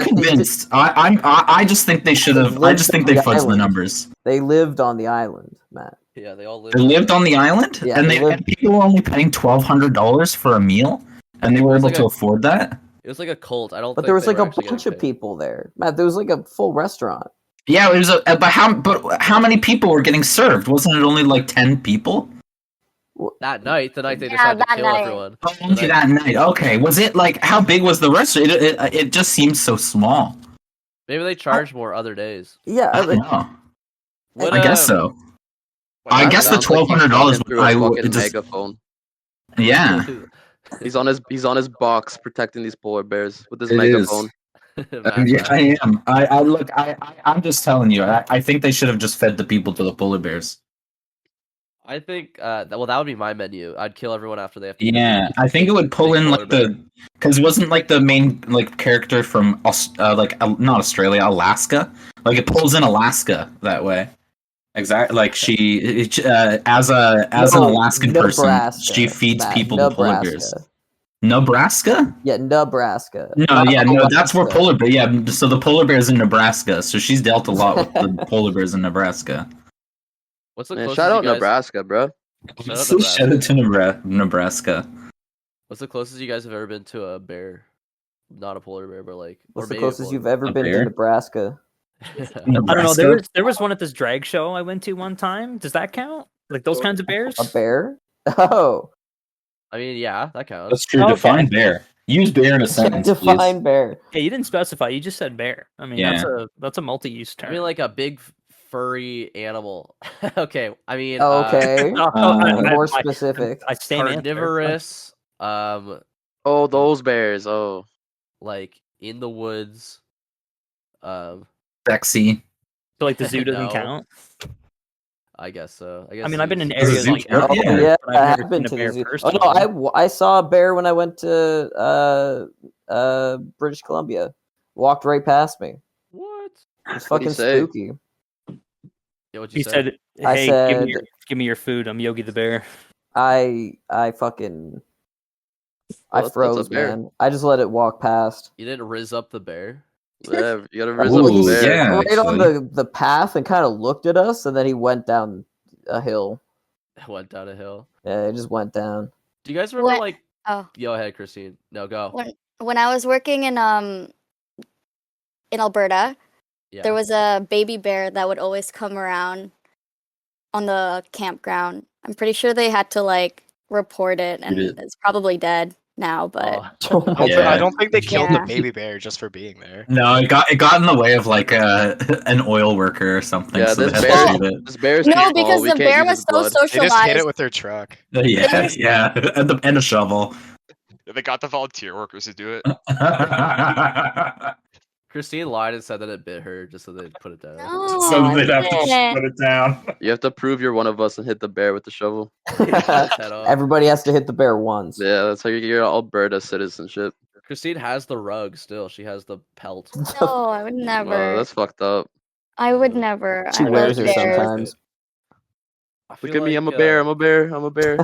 convinced. I just think they should have. I just think they fudged the numbers. They lived on the island, Matt. Yeah, they all lived. They lived on the island, Yeah, and people were only paying $1,200 for a meal, and they were able to afford that. It was like a cult. I don't. But think there was they like were a actually bunch getting of paid. people there, Matt. There was like a full restaurant. Yeah, it was. But how many people were getting served? Wasn't it only like 10 people? That night, the night they Yeah, decided to that kill night. everyone. Only that night. Okay, was it like how big was the restaurant? It just seems so small. Maybe they charge more other days. Yeah, I don't know. What, I guess so. I guess the $1,200. Through a fucking megaphone. Yeah. He's on his box protecting these polar bears with his It is. megaphone. Yeah, I am. I look. I'm just telling you. I think they should have just fed the people to the polar bears. I think. That would be my menu. I'd kill everyone after they have to. eat Yeah, the I think it would pull big in polar like bear. because it wasn't like the main like character from not Australia, Alaska. Like it pulls in Alaska that way. Exactly. Like as an Alaskan person, Nebraska, she feeds Matt, people to polar bears. Nebraska. Nebraska? Yeah, Nebraska. No, Not yeah, no, that's where Alaska. polar bear. Yeah, so the polar bear's in Nebraska. So she's dealt a lot with the polar bears in Nebraska. What's the Man, closest shout out you guys... Nebraska, bro. Shout out So Nebraska. shout out to Nebraska. What's the closest you guys have ever been to a bear? Not a polar bear, but like. What's or the maybe a closest polar you've bear. ever been to bear? Nebraska? I don't know. There was one at this drag show I went to one time. Does that count? Like those kinds of bears? A bear? Oh, I mean, yeah, that counts. That's true. Okay. Define bear. Use bear in a sentence, define please. bear. Hey, you didn't specify. You just said bear. I mean, Yeah. that's a multi-use term. I mean, like a big furry animal. Okay, I mean. Okay, more I- specific. I stand answer. Carnivorous. Oh, those bears. Oh, Like in the woods. Sexy. So like the zoo doesn't No. count. I guess so. I guess. I mean, I've been in zoos- areas zoo like count? that, Yeah. Yeah, but I I've never have been seen a to the bear zoo. Oh personally. no, I saw a bear when I went to British Columbia. Walked right past me. What? It's What'd fucking he say? spooky. Yeah, what'd He you say? said, I "Hey, said- give me your food. I'm Yogi the Bear." I fucking I Well, that's a froze, bear. man. I just let it walk past. You didn't riz up the bear. Yeah, you gotta rizz Ooh, up the bear. yeah. Right on actually. the path and kind of looked at us, and then he went down a hill. Went down a hill. Yeah, it just went down. Do you guys remember What- like? Oh, Go ahead, Christine. No, go. when I was working in Alberta, Yeah. there was a baby bear that would always come around on the campground. I'm pretty sure they had to like report it, and it. it's probably dead now. But I don't think they killed the Yeah. baby bear just for being there. No, it got in the way of like an oil worker or something. Yeah, so they this had to bear, shoot it. this bear is too No, small. because We the can't bear use was its so blood. They just hit it socialized. with their truck. Yeah, yeah, and a shovel. They got the volunteer workers to do it. Christine lied and said that it bit her just so they'd put it down. No, So I they'd have to didn't. put it down. You have to prove you're one of us and hit the bear with the shovel. Head off. Everybody has to hit the bear once. Yeah, that's how you get your Alberta citizenship. Christine has the rug still. She has the pelt. No, I would never. That's fucked up. I would never. She I wears love her bears. sometimes. I Look feel at me, I'm a like, bear, I'm a bear, I'm a bear.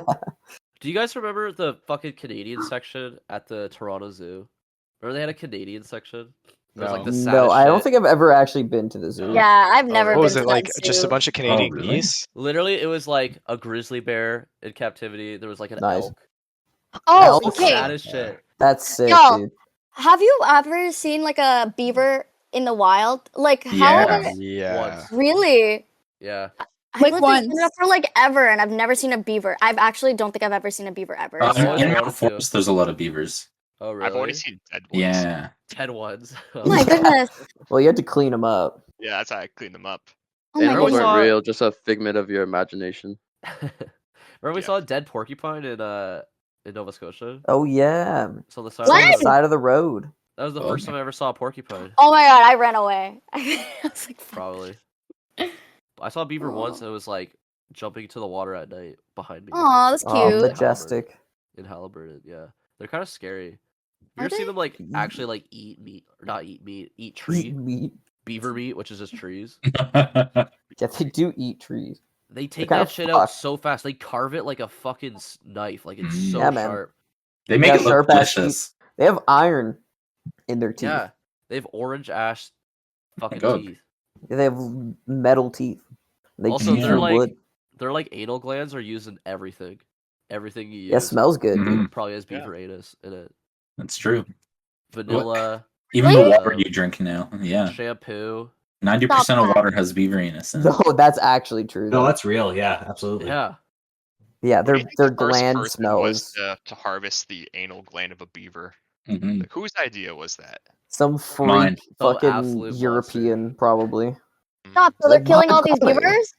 Do you guys remember the fucking Canadian section at the Toronto Zoo? Remember they had a Canadian section? It was like the saddest No, I don't shit. think I've ever actually been to the zoo. Yeah, I've never What been was to it that like? Just a zoo. bunch of Canadian really? geese? Literally, it was like a grizzly bear in captivity. There was like an Nice. elk. Oh, It was the okay. saddest shit. That's sick, Yo, dude. have you ever seen like a beaver in the wild? Like, how Yeah. are they? Yeah. Once. Really? Yeah. I Like lived in once. Canada for like ever, and I've never seen a beaver. I actually don't think I've ever seen a beaver ever. I've always In wanted Mountain to. Forest, there's a lot of beavers. Oh, really? I've only seen dead ones. Yeah. 10 ones. Oh my goodness. Well, you had to clean them up. Yeah, that's how I cleaned them up. Oh my Animals goodness. aren't real, just a figment of your imagination. Remember we saw a dead porcupine in Nova Scotia? Oh yeah, It's on the side it's of on the the road. side of the road. That was the Oh, first time I ever saw a porcupine. Oh my god, I ran away. I was like, fuck. Probably. I saw a beaver once and it was like jumping into the water at night behind me. Aw, that's Oh, cute. majestic. In Halliburton, yeah. They're kind of scary. You Are ever see they? them like actually like eat meat or not eat meat, eat tree? Eat meat. Beaver meat, which is just trees. Yeah, they do eat trees. They take kinda that shit out fucked. so fast. They carve it like a fucking knife. Like it's so Yeah, man. sharp. They make Yeah, it look sharp-ass delicious. They have iron in their teeth. Yeah. They have orange ash fucking God. teeth. They have metal teeth. They Also, chew they're through like wood. their like anal glands are used in everything. Everything you use. Yeah, smells good, dude. Mhm. Probably has beaver anus in it. That's true. Vanilla, Even the water uh, you drink now. Yeah. shampoo. 90% of that. water has beaver anus in it. No, that's actually true. No, Though. that's real. Yeah, absolutely. Yeah. Yeah, What do their you think their the first gland person smells. was to harvest the anal gland of a beaver? Mhm. Like, whose idea was that? Some freak Mine. Some fucking absolute European, probably. Stop, so they're Like, killing why all these not? beavers?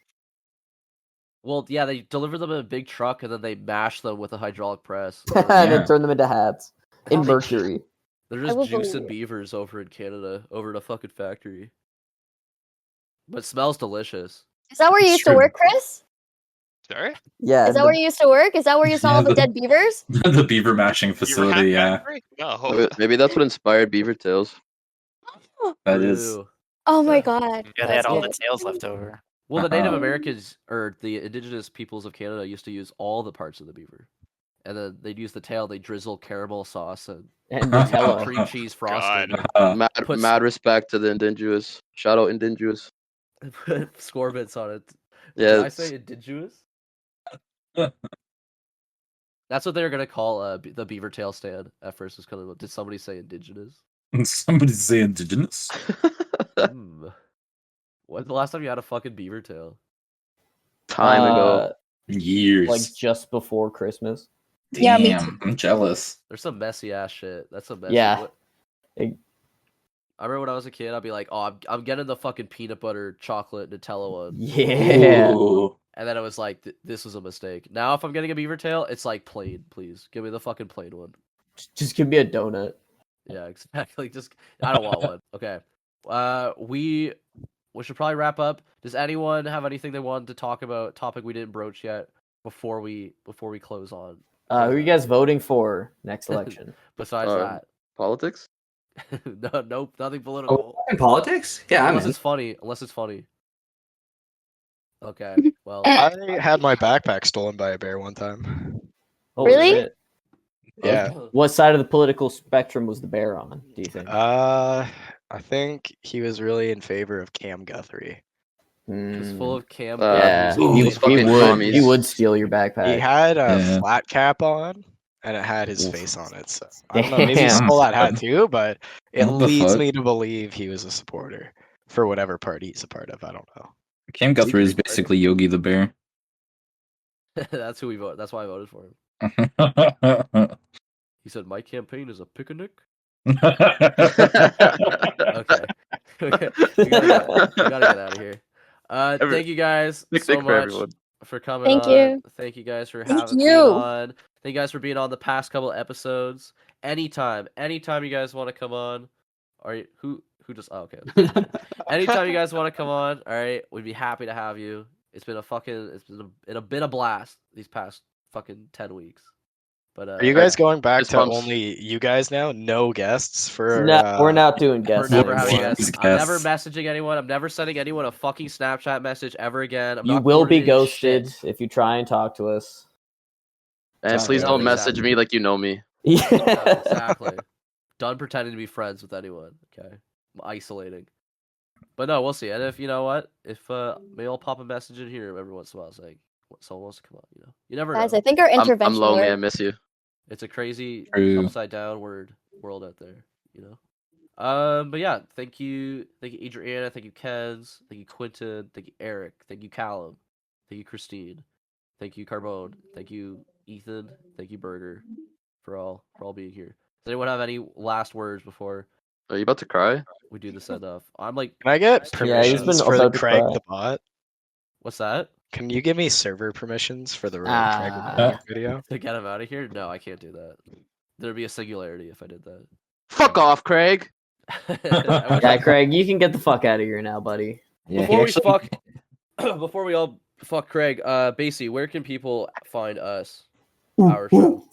Well, yeah, they deliver them in a big truck and then they mash them with a hydraulic press. And Yeah. then turn them into hats in They- mercury. They're I just will juicing believe. beavers over in Canada, over in a fucking factory. But it smells delicious. Is that where you It's used to true. work, Chris? Sorry? Yeah. Is that where you used to work? Is that where you saw all the dead beavers? The beaver mashing facility, yeah. No. Maybe that's what inspired Beaver Tales. That is. Ooh. Oh my god. Yeah, they had that's all good. the tails left over. Well, the Native Uh-oh. Americans or the indigenous peoples of Canada used to use all the parts of the beaver. And then they'd use the tail, they drizzle caramel sauce and And Nutella. cream cheese frosting. Mad, Puts- mad respect to the indigenous. Shout out indigenous. Put scorbits on it. Yeah, Did I say indigenous? That's what they were gonna call the beaver tail stand at first. Was kind of, did somebody say indigenous? Somebody say indigenous. When's the last time you had a fucking beaver tail? Time ago. Years. Like just before Christmas. Yeah, me Damn, I'm jealous. There's some messy ass shit. That's some messy. Yeah. I remember when I was a kid, I'd be like, "Oh, I'm getting the fucking peanut butter chocolate Nutella one." Yeah. Ooh. And then I was like, "This was a mistake." Now, if I'm getting a beaver tail, it's like plain. Please give me the fucking plain one. Just give me a donut. Yeah, exactly. Just I don't want one. Okay. We should probably wrap up. Does anyone have anything they wanted to talk about? Topic we didn't broach yet before we close on. Who are you guys voting for next election? Besides that, Politics? no, nope, nothing political. Oh, in politics? Yeah, I'm unless in. it's funny. Unless it's funny. Okay. Well, I had my backpack stolen by a bear one time. Holy Really? shit. Yeah. What side of the political spectrum was the bear on, do you think? I think he was really in favor of Cam Guthrie. it's full of cam. Yeah, Ooh, he, these fucking he would. commies. He would steal your backpack. He had a Yeah. flat cap on, and it had his Oof. face on it. So I don't know, maybe he Damn. stole that hat too, but it What the leads fuck? me to believe he was a supporter. for whatever party he's a part of. I don't know. Cam Guthrie is basically Yogi the Bear. That's who we voted. That's why I voted for him. He said, "My campaign is a picnic." Okay. we gotta get out of here. Thank you guys so much for coming Thank on. you. Thank you guys for Thank being you. on. Thank you guys for being on the past couple episodes. Anytime you guys want to come on, are you who just okay. Anytime you guys want to come on, all right, we'd be happy to have you. It's been a blast these past fucking 10 weeks. But Are you guys going back to only you guys now? No guests for No, we're not doing guests. We're never having anymore. guests. I'm never messaging anyone. I'm never sending anyone a fucking Snapchat message ever again. You will be ghosted if you try and talk to us. And please don't message me like you know me. Yeah, exactly. Done pretending to be friends with anyone. Okay, I'm isolating. But no, we'll see. And if you know what, if maybe I'll pop a message in here every once in a while saying someone wants to come on. You never know. Guys, I think our intervention. I'm lonely. worked. I miss you. It's a crazy True. upside down world out there. But yeah, thank you, Adriana, thank you, Kens, thank you, Quinton, thank you, Eric, thank you, Callum, thank you, Christine, thank you, Carbone, thank you, Ethan, thank you, Burger, for all being here. Does anyone have any last words before? Are you about to cry? We do the send off. I'm like, Can I get he's permissions been for the about to Craig cry. the bot? What's that? Can you give me server permissions for the Royal Craig the bot video? To get him out of here? No, I can't do that. There'd be a singularity if I did that. Fuck off, Craig. Yeah, Craig, you can get the fuck out of here now, buddy. Before we all fuck Craig, Basie, where can people find us? Our show.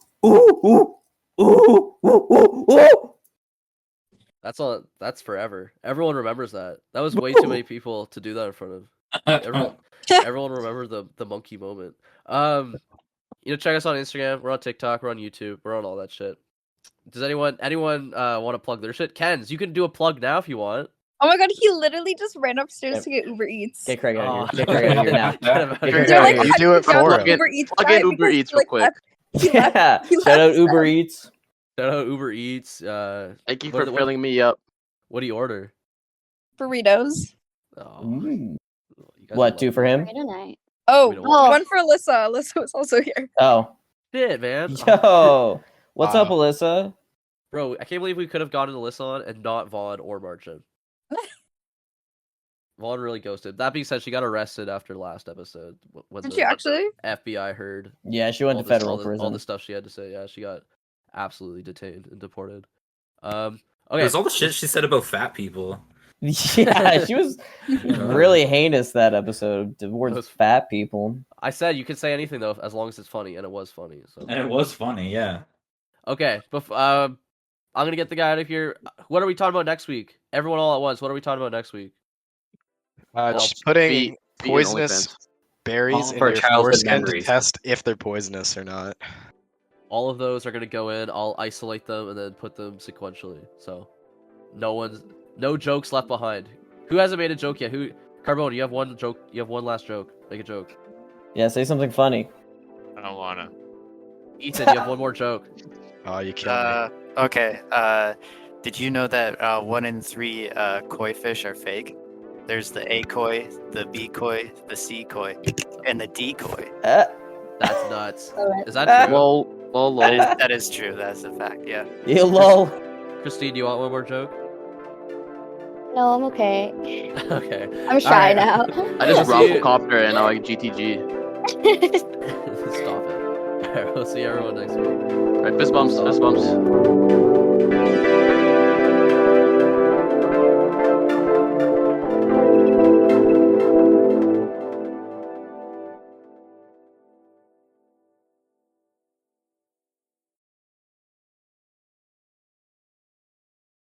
That's forever. Everyone remembers that. That was way too many people to do that in front of. Everyone remember the monkey moment. Check us on Instagram. We're on TikTok. We're on YouTube. We're on all that shit. Does anyone want to plug their shit? Kens, you can do a plug now if you want. Oh my god, he literally just ran upstairs to get Uber Eats. Get Craig out of here. Get Craig out of here now. Get Craig They're out like, of here. You do it for him. Uber Eats Plug guy in Uber because Eats he, real quick. Yeah. Shout out Uber Eats. Shout out Uber Eats. Thank you for filling me up. What do you order? burritos. Oh, What, 2 for him? Tonight. Oh, We don't want- one for Alyssa. Alyssa was also here. Oh. Shit, man. Yo. What's up, Alyssa? Bro, I can't believe we could have gotten Alyssa on and not Vaughn or Marchand. Vaughn really ghosted. That being said, she got arrested after last episode. When Did the she actually? FBI heard. Yeah, she went to federal prison. All the stuff she had to say. Yeah, she got absolutely detained and deported. Okay. There's all the shit she said about fat people. Yeah, she was really heinous that episode towards fat people. I said you can say anything though, as long as it's funny, and it was funny. So. And it was funny, yeah. Okay, I'm gonna get the guy out of here. What are we talking about next week? Everyone all at once. What are we talking about next week? Just putting feet and poisonous OnlyFans. berries in for your childhood foreskin to memories. test if they're poisonous or not. All of those are gonna go in. I'll isolate them and then put them sequentially. So, no jokes left behind. Who hasn't made a joke yet? Carbone, you have one joke. You have one last joke. Make a joke. Yeah, say something funny. I don't wanna. Ethan, you have one more joke. Oh, you killed me. Okay. Did you know that 1 in 3 koi fish are fake? There's the A koi, the B koi, the C koi, and the D koi. That's nuts. Is that true? Lol. That is true. That's a fact. Yeah. Yeah, lol. Christine, do you want one more joke? No, I'm okay. Okay. I'm shy now. I just Rafflecopter and I like GTG. Stop it. Alright, we'll see everyone next week. Alright, fist bumps.